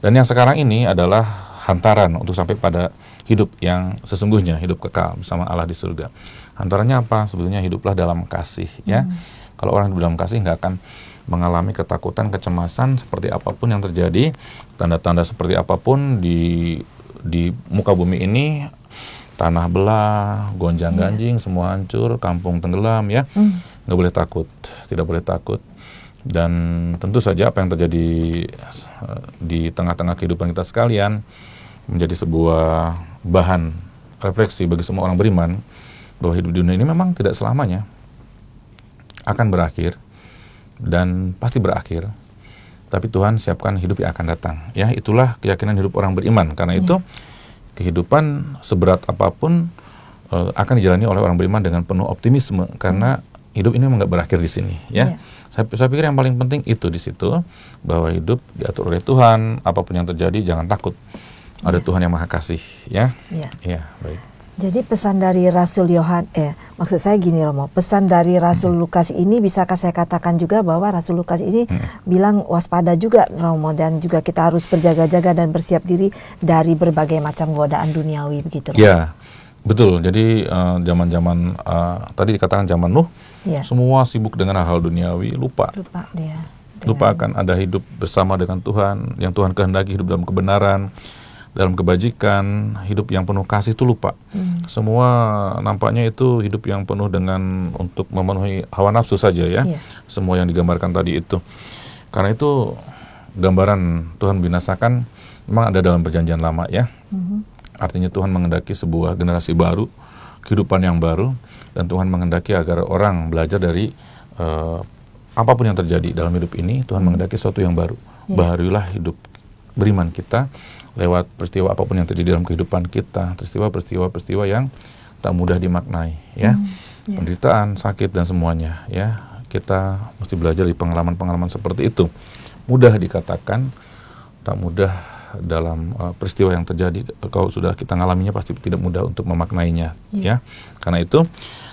Dan yang sekarang ini adalah hantaran untuk sampai pada hidup yang sesungguhnya, hidup kekal bersama Allah di surga. Hantarannya apa? Sebetulnya hiduplah dalam kasih, ya. Kalau orang hidup dalam kasih nggak akan mengalami ketakutan, kecemasan seperti apapun yang terjadi, tanda-tanda seperti apapun di muka bumi ini. Tanah belah, gonjang-ganjing, semua hancur, kampung tenggelam, ya. Nggak boleh takut, tidak boleh takut. Dan tentu saja apa yang terjadi di tengah-tengah kehidupan kita sekalian menjadi sebuah bahan refleksi bagi semua orang beriman, bahwa hidup di dunia ini memang tidak selamanya, akan berakhir dan pasti berakhir. Tapi Tuhan siapkan hidup yang akan datang, ya. Itulah keyakinan hidup orang beriman. Karena itu kehidupan seberat apapun akan dijalani oleh orang beriman dengan penuh optimisme, karena hidup ini memang nggak berakhir di sini, ya. Saya pikir yang paling penting itu di situ, bahwa hidup diatur oleh Tuhan. Apapun yang terjadi jangan takut, ada Tuhan yang Maha Kasih, ya. Baik. Jadi pesan dari Rasul maksud saya gini, Romo, pesan dari Rasul Lukas ini bisakah saya katakan juga bahwa Rasul Lukas ini bilang waspada juga, Romo, dan juga kita harus berjaga-jaga dan bersiap diri dari berbagai macam godaan duniawi, begitu, Romo? Ya, betul. Jadi zaman-zaman tadi dikatakan zaman Nuh, semua sibuk dengan hal duniawi, lupa akan ada hidup bersama dengan Tuhan, yang Tuhan kehendaki hidup dalam kebenaran, dalam kebajikan, hidup yang penuh kasih, itu lupa. Semua nampaknya itu hidup yang penuh dengan untuk memenuhi hawa nafsu saja, ya. Semua yang digambarkan tadi itu. Karena itu gambaran Tuhan binasakan memang ada dalam perjanjian lama, ya. Artinya Tuhan menghendaki sebuah generasi baru, kehidupan yang baru, dan Tuhan menghendaki agar orang belajar dari apapun yang terjadi dalam hidup ini. Tuhan menghendaki sesuatu yang baru. Baharulah hidup beriman kita lewat peristiwa apapun yang terjadi dalam kehidupan kita, peristiwa-peristiwa yang tak mudah dimaknai, ya. Penderitaan, sakit, dan semuanya, ya. Kita mesti belajar dari pengalaman-pengalaman seperti itu. Mudah dikatakan, tak mudah dalam peristiwa yang terjadi. Kalau sudah kita ngalaminya pasti tidak mudah untuk memaknainya, ya. Karena itu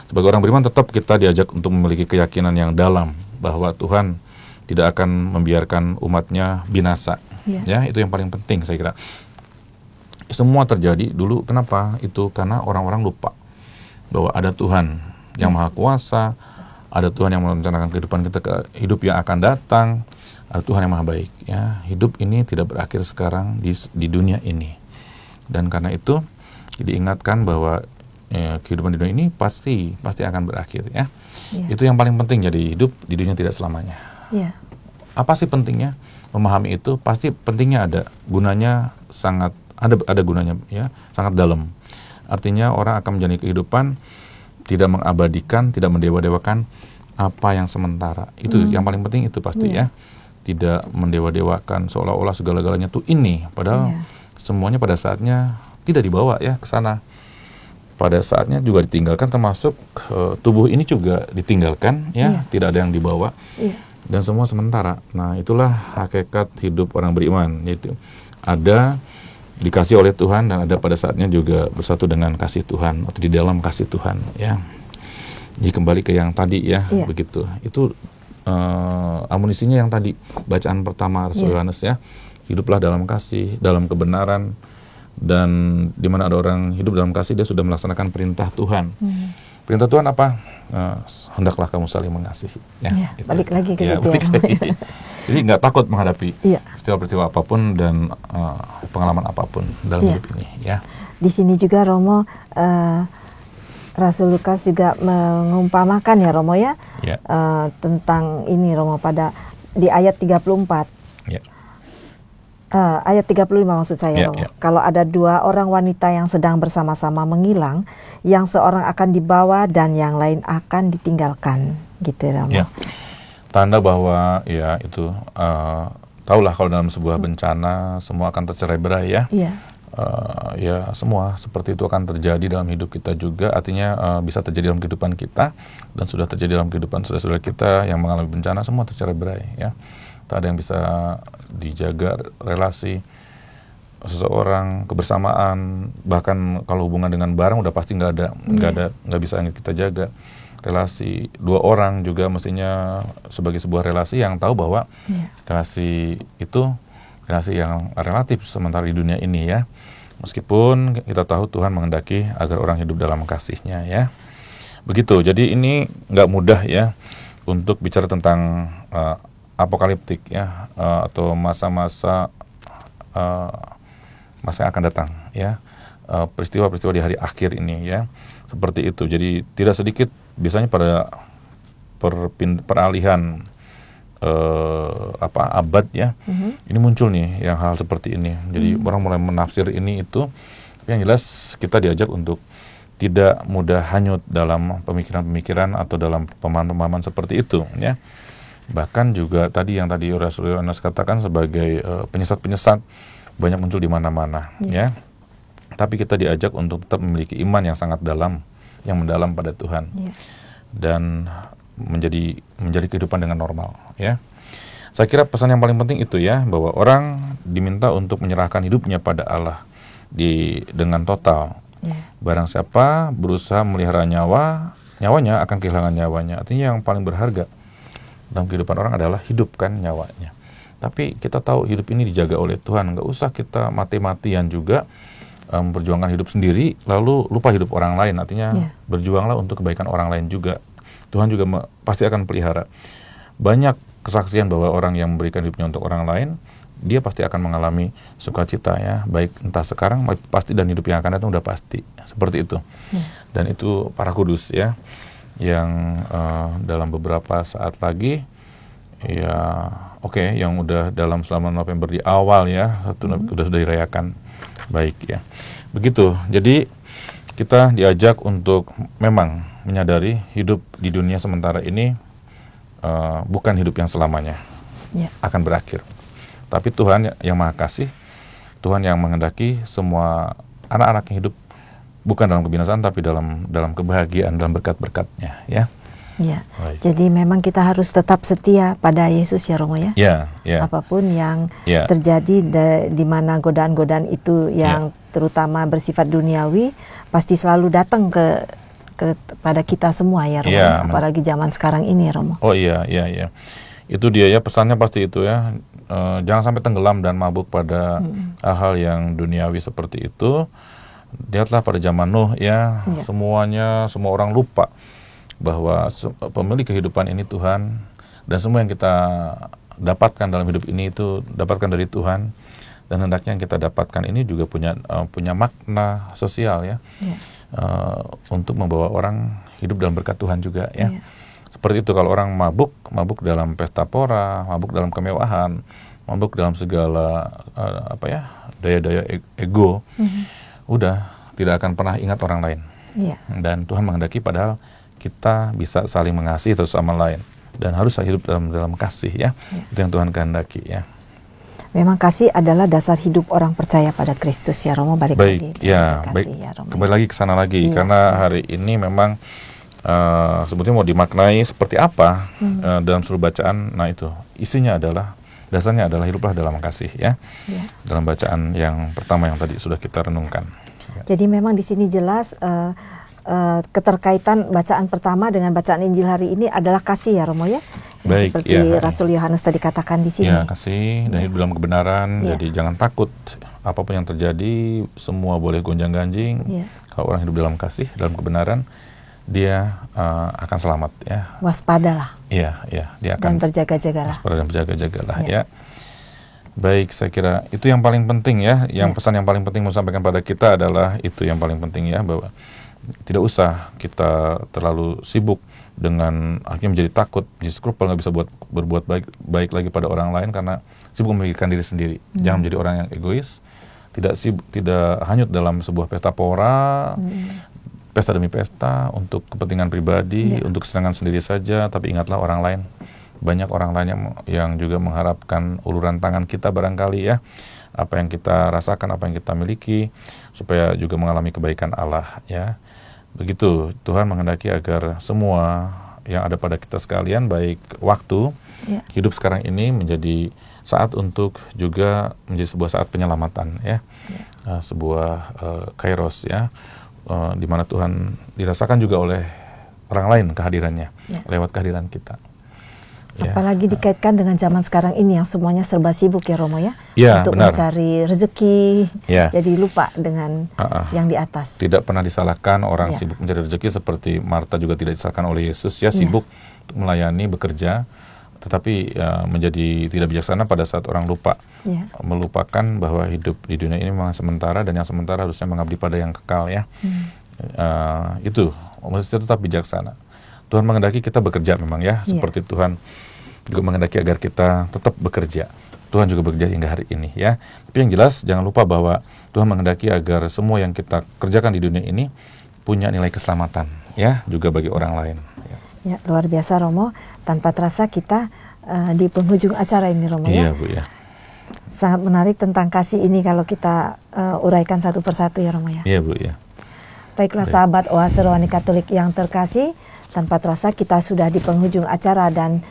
sebagai orang beriman tetap kita diajak untuk memiliki keyakinan yang dalam bahwa Tuhan tidak akan membiarkan umatnya binasa. Ya, itu yang paling penting saya kira. semua terjadi dulu. Kenapa? Itu karena orang-orang lupa bahwa ada Tuhan yang Maha Kuasa, ada Tuhan yang merencanakan kehidupan kita ke hidup yang akan datang, ada Tuhan yang Maha Baik. Ya, hidup ini tidak berakhir sekarang di dunia ini. Dan karena itu diingatkan bahwa kehidupan di dunia ini pasti akan berakhir. Ya, itu yang paling penting. Jadi hidup di dunia tidak selamanya. Apa sih pentingnya? Memahami itu pasti pentingnya ada gunanya, sangat ada gunanya, ya, sangat dalam. Artinya orang akan menjalani kehidupan tidak mengabadikan, tidak mendewa-dewakan apa yang sementara. Itu yang paling penting itu pasti ya. Tidak mendewa-dewakan seolah-olah segala-galanya tuh ini, padahal semuanya pada saatnya tidak dibawa ya ke sana. Pada saatnya juga ditinggalkan, termasuk tubuh ini juga ditinggalkan ya, tidak ada yang dibawa. Dan semua sementara. Nah, itulah hakikat hidup orang beriman, yaitu ada dikasih oleh Tuhan dan ada pada saatnya juga bersatu dengan kasih Tuhan atau di dalam kasih Tuhan, ya. Jadi kembali ke yang tadi ya, begitu. Itu amunisinya yang tadi bacaan pertama Rasul Yohanes ya. Hiduplah dalam kasih, dalam kebenaran, dan di mana ada orang hidup dalam kasih, dia sudah melaksanakan perintah Tuhan. Perintah Tuhan apa? Hendaklah kamu saling mengasihi. Ya, gitu. Balik lagi ke situ. Jadi nggak takut menghadapi peristiwa-peristiwa apapun dan pengalaman apapun dalam hidup ini. Ya. Di sini juga Romo, Rasul Lukas juga mengumpamakan ya Romo ya, tentang ini Romo pada di ayat 34. Ayat 35 maksud saya Romo. Kalau ada dua orang wanita yang sedang bersama-sama menghilang, yang seorang akan dibawa dan yang lain akan ditinggalkan, gitu Romo. Tanda bahwa ya itu tahulah kalau dalam sebuah bencana semua akan tercerai-berai ya. Ya semua seperti itu akan terjadi dalam hidup kita juga. Artinya bisa terjadi dalam kehidupan kita dan sudah terjadi dalam kehidupan saudara-saudara kita yang mengalami bencana, semua tercerai-berai ya. Tak ada yang bisa dijaga relasi seseorang, kebersamaan, bahkan kalau hubungan dengan barang udah pasti nggak bisa kita jaga. Relasi dua orang juga mestinya sebagai sebuah relasi yang tahu bahwa relasi itu relasi yang relatif sementara di dunia ini ya. Meskipun kita tahu Tuhan menghendaki agar orang hidup dalam kasih-Nya ya. Begitu. Jadi ini nggak mudah ya untuk bicara tentang apokaliptik ya, atau masa-masa masa yang akan datang ya, peristiwa-peristiwa di hari akhir ini ya, seperti itu. Jadi tidak sedikit biasanya pada peralihan abad ya, ini muncul nih yang hal seperti ini. Jadi orang mulai menafsir ini itu. Yang jelas kita diajak untuk tidak mudah hanyut dalam pemikiran-pemikiran atau dalam pemahaman-pemahaman seperti itu ya. Bahkan juga tadi yang tadi Rasul Yohanes katakan sebagai penyesat-penyesat banyak muncul di mana-mana ya. Tapi kita diajak untuk tetap memiliki iman yang sangat dalam, yang mendalam pada Tuhan. Dan menjadi kehidupan dengan normal ya. Saya kira pesan yang paling penting itu ya, bahwa orang diminta untuk menyerahkan hidupnya pada Allah dengan total. Barang siapa berusaha melihara nyawanya akan kehilangan nyawanya. Artinya yang paling berharga dalam kehidupan orang adalah hidup kan, nyawanya. Tapi kita tahu hidup ini dijaga oleh Tuhan. Nggak usah kita mati-matian juga memperjuangkan hidup sendiri lalu lupa hidup orang lain. Artinya berjuanglah untuk kebaikan orang lain juga. Tuhan juga pasti akan pelihara. Banyak kesaksian bahwa orang yang memberikan hidupnya untuk orang lain, dia pasti akan mengalami sukacita ya, baik entah sekarang pasti dan hidup yang akan datang udah pasti. Seperti itu. Dan itu para kudus ya, yang dalam beberapa saat lagi ya yang udah dalam selama November di awal ya, sudah dirayakan baik ya. Begitu. Jadi kita diajak untuk memang menyadari hidup di dunia sementara ini bukan hidup yang selamanya akan berakhir. Tapi Tuhan yang Maha Kasih, Tuhan yang menghendaki semua anak-anak yang hidup bukan dalam kebinasaan tapi dalam kebahagiaan, dalam berkat-berkat-Nya ya. Jadi memang kita harus tetap setia pada Yesus ya Romo ya. Apapun yang terjadi di mana godaan-godaan itu yang terutama bersifat duniawi pasti selalu datang kepada kita semua ya Romo. Apalagi zaman sekarang ini Romo. Itu dia ya, pesannya pasti itu ya. Jangan sampai tenggelam dan mabuk pada hal-hal yang duniawi seperti itu. Lihatlah pada zaman Nuh ya, semua orang lupa bahwa pemilik kehidupan ini Tuhan, dan semua yang kita dapatkan dalam hidup ini itu dapatkan dari Tuhan, dan hendaknya yang kita dapatkan ini juga punya makna sosial ya, untuk membawa orang hidup dalam berkat Tuhan juga ya. Seperti itu, kalau orang mabuk dalam pesta pora, mabuk dalam kemewahan, mabuk dalam segala daya-daya ego, udah tidak akan pernah ingat orang lain. Dan Tuhan menghendaki padahal kita bisa saling mengasihi satu sama lain, dan harus hidup dalam kasih ya. Itu yang Tuhan kehendaki ya. Memang kasih adalah dasar hidup orang percaya pada Kristus ya Romo. Baik ya, Romo. Kembali lagi ke sana lagi, karena hari ini memang sebetulnya mau dimaknai seperti apa dalam seluruh bacaan. Nah itu isinya adalah, dasarnya adalah hiduplah dalam kasih ya. Dalam bacaan yang pertama yang tadi sudah kita renungkan. Jadi memang di sini jelas keterkaitan bacaan pertama dengan bacaan Injil hari ini adalah kasih ya Romo ya. Seperti Rasul Yohanes tadi katakan di sini. Ya, kasih dan hidup dalam kebenaran. Jadi jangan takut apapun yang terjadi, semua boleh gonjang-ganjing. Kalau orang hidup dalam kasih, dalam kebenaran, dia akan selamat ya. Waspadalah. Iya, dia akan. Dan berjaga-jagalah. Waspada dan berjaga-jagalah ya. Baik, saya kira itu yang paling penting ya. Yang pesan yang paling penting mau sampaikan pada kita adalah itu yang paling penting ya, bahwa tidak usah kita terlalu sibuk dengan akhirnya menjadi takut, menjadi skrupel, nggak bisa berbuat baik lagi pada orang lain karena sibuk memikirkan diri sendiri. Jangan menjadi orang yang egois, tidak hanyut dalam sebuah pesta pora, pesta demi pesta untuk kepentingan pribadi, untuk kesenangan sendiri saja. Tapi ingatlah orang lain, banyak orang lain yang juga mengharapkan uluran tangan kita barangkali ya, apa yang kita rasakan, apa yang kita miliki, supaya juga mengalami kebaikan Allah ya. Begitu Tuhan menghendaki agar semua yang ada pada kita sekalian, baik waktu hidup sekarang ini menjadi saat untuk juga menjadi sebuah saat penyelamatan ya, sebuah kairos ya, di mana Tuhan dirasakan juga oleh orang lain kehadirannya lewat kehadiran kita. Apalagi dikaitkan dengan zaman sekarang ini yang semuanya serba sibuk ya Romo ya, untuk mencari rezeki, jadi lupa dengan yang di atas. Tidak pernah disalahkan orang sibuk mencari rezeki, seperti Marta juga tidak disalahkan oleh Yesus ya, sibuk untuk melayani, bekerja, tetapi menjadi tidak bijaksana pada saat orang lupa, melupakan bahwa hidup di dunia ini memang sementara, dan yang sementara harusnya mengabdi pada yang kekal ya. Itu mesti tetap bijaksana. Tuhan menghendaki kita bekerja memang ya, seperti Tuhan juga menghendaki agar kita tetap bekerja. Tuhan juga bekerja hingga hari ini ya. Tapi yang jelas jangan lupa bahwa Tuhan menghendaki agar semua yang kita kerjakan di dunia ini punya nilai keselamatan ya, juga bagi orang lain. Ya, luar biasa Romo. Tanpa terasa kita di penghujung acara ini Romo ya. Iya Bu ya. Sangat menarik tentang kasih ini kalau kita uraikan satu persatu ya Romo ya. Iya Bu ya. Baiklah sahabat Oase Rohani Katolik yang terkasih, tanpa terasa kita sudah di penghujung acara, dan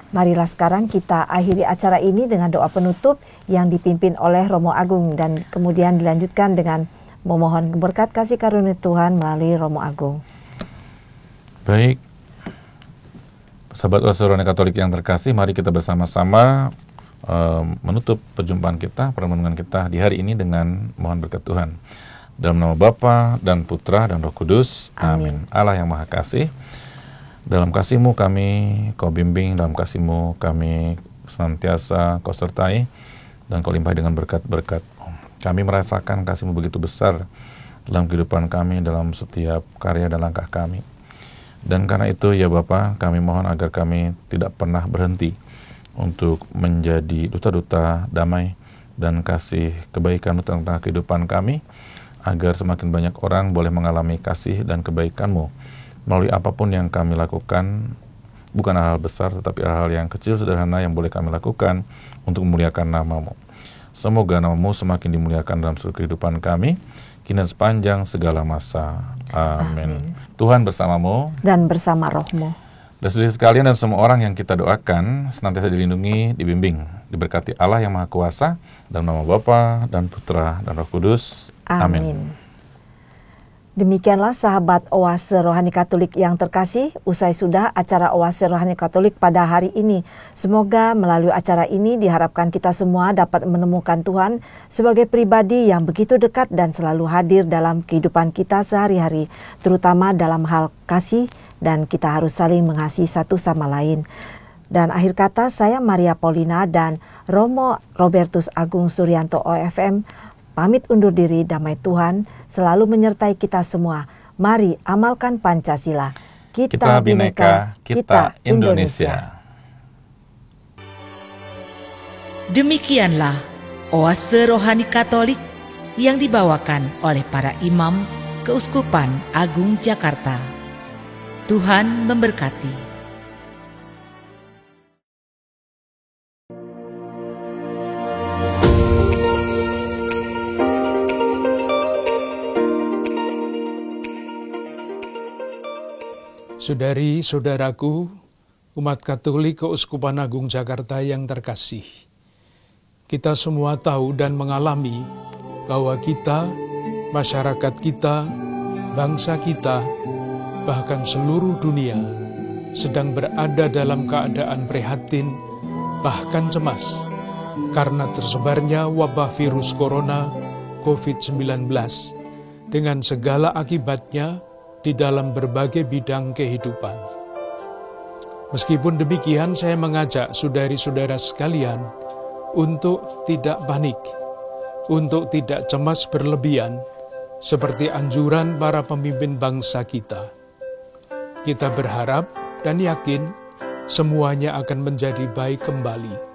marilah sekarang kita akhiri acara ini dengan doa penutup yang dipimpin oleh Romo Agung, dan kemudian dilanjutkan dengan memohon berkat kasih karunia Tuhan melalui Romo Agung. Baik, sahabat Oase Rohani Katolik yang terkasih, mari kita bersama-sama menutup perjumpaan kita, pertemuan kita di hari ini dengan mohon berkat Tuhan. Dalam nama Bapa dan Putra dan Roh Kudus. Amin. Allah yang Maha Kasih, dalam kasih-Mu kami Kau bimbing, dalam kasih-Mu kami senantiasa Kau sertai, dan Kau limpahi dengan berkat-berkat. Kami merasakan kasih-Mu begitu besar dalam kehidupan kami, dalam setiap karya dan langkah kami. Dan karena itu ya Bapa, kami mohon agar kami tidak pernah berhenti untuk menjadi duta-duta damai dan kasih kebaikan-Mu tentang kehidupan kami, agar semakin banyak orang boleh mengalami kasih dan kebaikan-Mu melalui apapun yang kami lakukan, bukan hal besar, tetapi hal yang kecil sederhana yang boleh kami lakukan untuk memuliakan nama-Mu. Semoga nama-Mu semakin dimuliakan dalam seluruh kehidupan kami, kini dan sepanjang segala masa. Amin. Tuhan bersama-Mu dan bersama roh-Mu. Dan saudara sekalian dan semua orang yang kita doakan senantiasa dilindungi, dibimbing, diberkati Allah yang Maha Kuasa, dalam nama Bapa dan Putra dan Roh Kudus. Amin. Demikianlah sahabat Oase Rohani Katolik yang terkasih, usai sudah acara Oase Rohani Katolik pada hari ini. Semoga melalui acara ini diharapkan kita semua dapat menemukan Tuhan sebagai pribadi yang begitu dekat dan selalu hadir dalam kehidupan kita sehari-hari, terutama dalam hal kasih, dan kita harus saling mengasihi satu sama lain. Dan akhir kata, saya Maria Paulina dan Romo Robertus Agung Suryanto OFM pamit undur diri. Damai Tuhan selalu menyertai kita semua. Mari amalkan Pancasila. Kita Bhinneka, kita Indonesia. Demikianlah Oase Rohani Katolik yang dibawakan oleh para imam Keuskupan Agung Jakarta. Tuhan memberkati. Saudari-saudaraku, umat Katolik Keuskupan Agung Jakarta yang terkasih, kita semua tahu dan mengalami bahwa kita, masyarakat kita, bangsa kita, bahkan seluruh dunia sedang berada dalam keadaan prihatin, bahkan cemas, karena tersebarnya wabah virus corona COVID-19 dengan segala akibatnya di dalam berbagai bidang kehidupan. Meskipun demikian, saya mengajak saudari-saudara sekalian untuk tidak panik, untuk tidak cemas berlebihan, seperti anjuran para pemimpin bangsa kita. Kita berharap dan yakin semuanya akan menjadi baik kembali.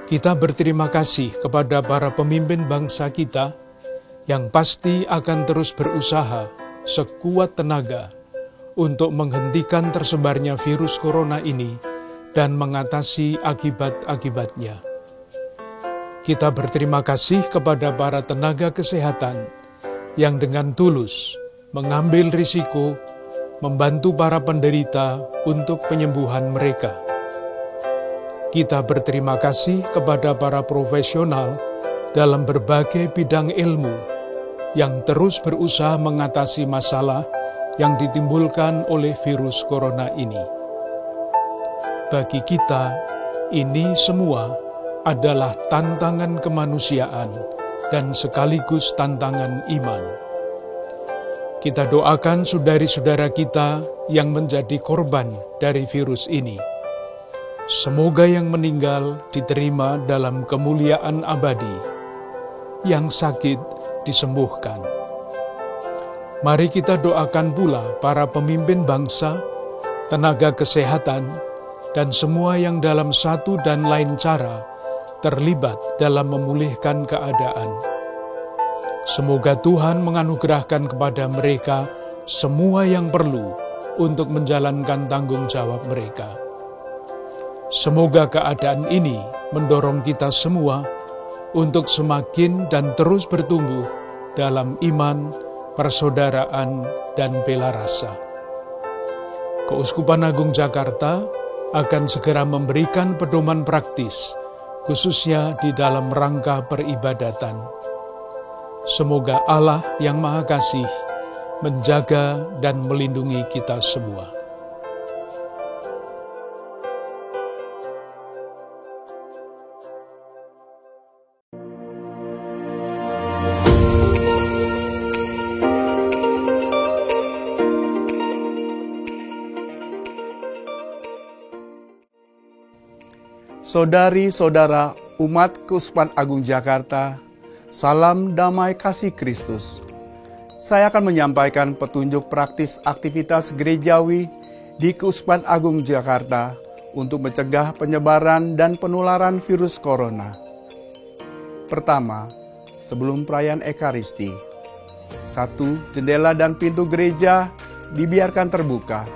Kita berterima kasih kepada para pemimpin bangsa kita yang pasti akan terus berusaha sekuat tenaga untuk menghentikan tersebarnya virus corona ini dan mengatasi akibat-akibatnya. Kita berterima kasih kepada para tenaga kesehatan yang dengan tulus mengambil risiko membantu para penderita untuk penyembuhan mereka. Kita berterima kasih kepada para profesional dalam berbagai bidang ilmu yang terus berusaha mengatasi masalah yang ditimbulkan oleh virus corona ini. Bagi kita, ini semua adalah tantangan kemanusiaan dan sekaligus tantangan iman. Kita doakan saudari-saudara kita yang menjadi korban dari virus ini. Semoga yang meninggal diterima dalam kemuliaan abadi, yang sakit disembuhkan. Mari kita doakan pula para pemimpin bangsa, tenaga kesehatan, dan semua yang dalam satu dan lain cara terlibat dalam memulihkan keadaan. Semoga Tuhan menganugerahkan kepada mereka semua yang perlu untuk menjalankan tanggung jawab mereka. Semoga keadaan ini mendorong kita semua untuk semakin dan terus bertumbuh dalam iman, persaudaraan, dan bela rasa. Keuskupan Agung Jakarta akan segera memberikan pedoman praktis, khususnya di dalam rangka peribadatan. Semoga Allah yang Maha Kasih menjaga dan melindungi kita semua. Saudari-saudara umat Keuskupan Agung Jakarta, salam damai kasih Kristus. Saya akan menyampaikan petunjuk praktis aktivitas gerejawi di Keuskupan Agung Jakarta untuk mencegah penyebaran dan penularan virus corona. Pertama, sebelum perayaan Ekaristi. 1. Jendela dan pintu gereja dibiarkan terbuka.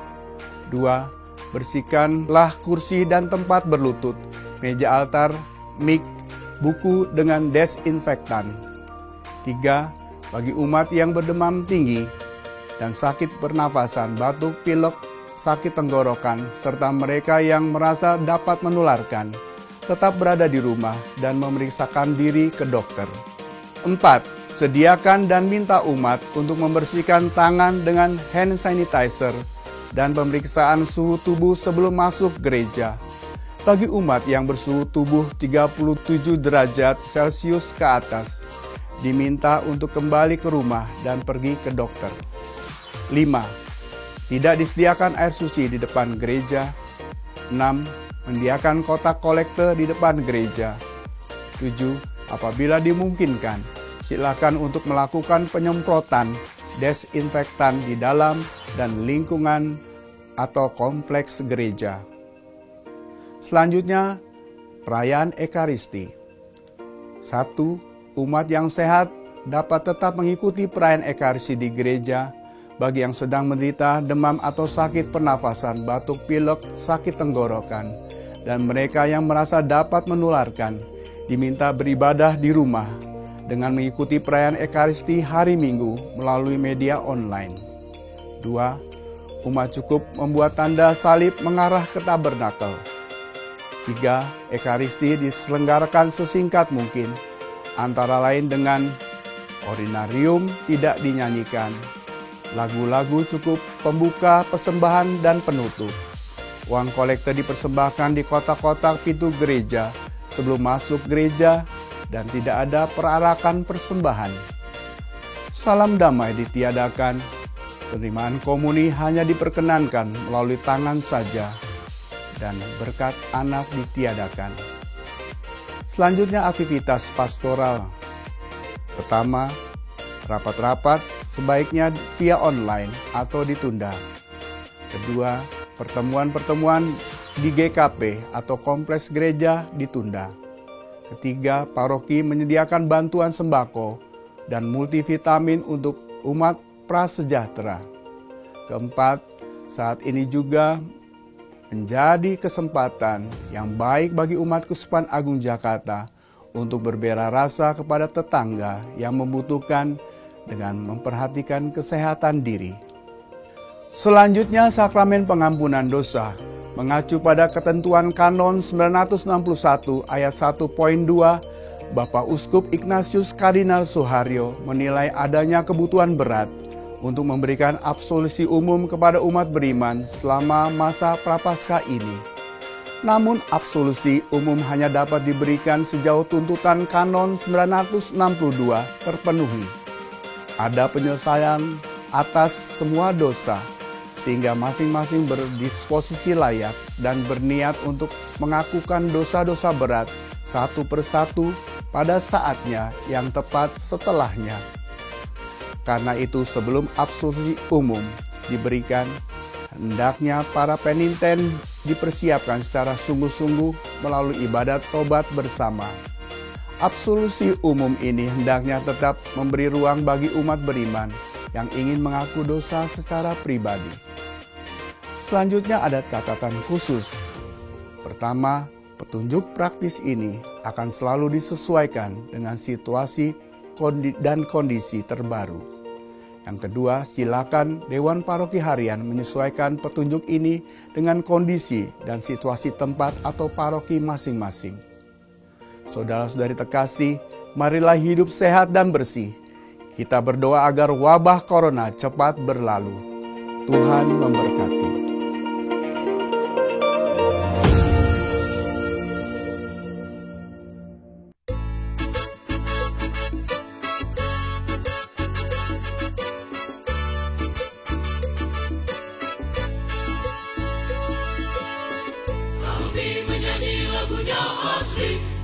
2. Bersihkanlah kursi dan tempat berlutut, meja altar, mik, buku dengan desinfektan. 3. Bagi umat yang berdemam tinggi dan sakit pernafasan, batuk, pilek, sakit tenggorokan, serta mereka yang merasa dapat menularkan, tetap berada di rumah dan memeriksakan diri ke dokter. 4. Sediakan dan minta umat untuk membersihkan tangan dengan hand sanitizer dan pemeriksaan suhu tubuh sebelum masuk gereja. Bagi umat yang bersuhu tubuh 37 derajat Celcius ke atas, diminta untuk kembali ke rumah dan pergi ke dokter. 5. Tidak disediakan air suci di depan gereja. 6. Menyediakan kotak kolekte di depan gereja. 7. Apabila dimungkinkan, silakan untuk melakukan penyemprotan desinfektan di dalam dan lingkungan atau kompleks gereja. Selanjutnya, perayaan Ekaristi. 1. Umat yang sehat dapat tetap mengikuti perayaan Ekaristi di gereja. Bagi yang sedang menderita demam atau sakit pernafasan, batuk pilek, sakit tenggorokan, dan mereka yang merasa dapat menularkan, diminta beribadah di rumah dengan mengikuti perayaan Ekaristi hari Minggu melalui media online. 2. Umat cukup membuat tanda salib mengarah ke tabernakel. 3. Ekaristi diselenggarakan sesingkat mungkin, antara lain dengan Ordinarium tidak dinyanyikan, lagu-lagu cukup pembuka, persembahan, dan penutup. Uang kolekte dipersembahkan di kotak-kotak pintu gereja sebelum masuk gereja dan tidak ada perarakan persembahan. Salam damai ditiadakan, penerimaan komuni hanya diperkenankan melalui tangan saja, dan berkat anak ditiadakan. Selanjutnya aktivitas pastoral. Pertama, rapat-rapat sebaiknya via online atau ditunda. Kedua, pertemuan-pertemuan di GKP atau kompleks gereja ditunda. Ketiga, paroki menyediakan bantuan sembako dan multivitamin untuk umat prasejahtera. Keempat, saat ini juga menjadi kesempatan yang baik bagi umat Keuskupan Agung Jakarta untuk berbela rasa kepada tetangga yang membutuhkan dengan memperhatikan kesehatan diri. Selanjutnya, sakramen pengampunan dosa. Mengacu pada ketentuan Kanon 961 ayat 1.2, Bapak Uskup Ignatius Kardinal Suharyo menilai adanya kebutuhan berat untuk memberikan absolusi umum kepada umat beriman selama masa Prapaskah ini. Namun absolusi umum hanya dapat diberikan sejauh tuntutan Kanon 962 terpenuhi. Ada penyelesaian atas semua dosa, sehingga masing-masing berdisposisi layak dan berniat untuk mengakukan dosa-dosa berat satu persatu pada saatnya yang tepat setelahnya. Karena itu sebelum absolusi umum diberikan, hendaknya para peniten dipersiapkan secara sungguh-sungguh melalui ibadat tobat bersama. Absolusi umum ini hendaknya tetap memberi ruang bagi umat beriman yang ingin mengaku dosa secara pribadi. Selanjutnya ada catatan khusus. Pertama, petunjuk praktis ini akan selalu disesuaikan dengan situasi dan kondisi terbaru. Yang kedua, silakan Dewan Paroki Harian menyesuaikan petunjuk ini dengan kondisi dan situasi tempat atau paroki masing-masing. Saudara-saudari terkasih, marilah hidup sehat dan bersih. Kita berdoa agar wabah corona cepat berlalu. Tuhan memberkati. Kami menyanyi lagunya asli.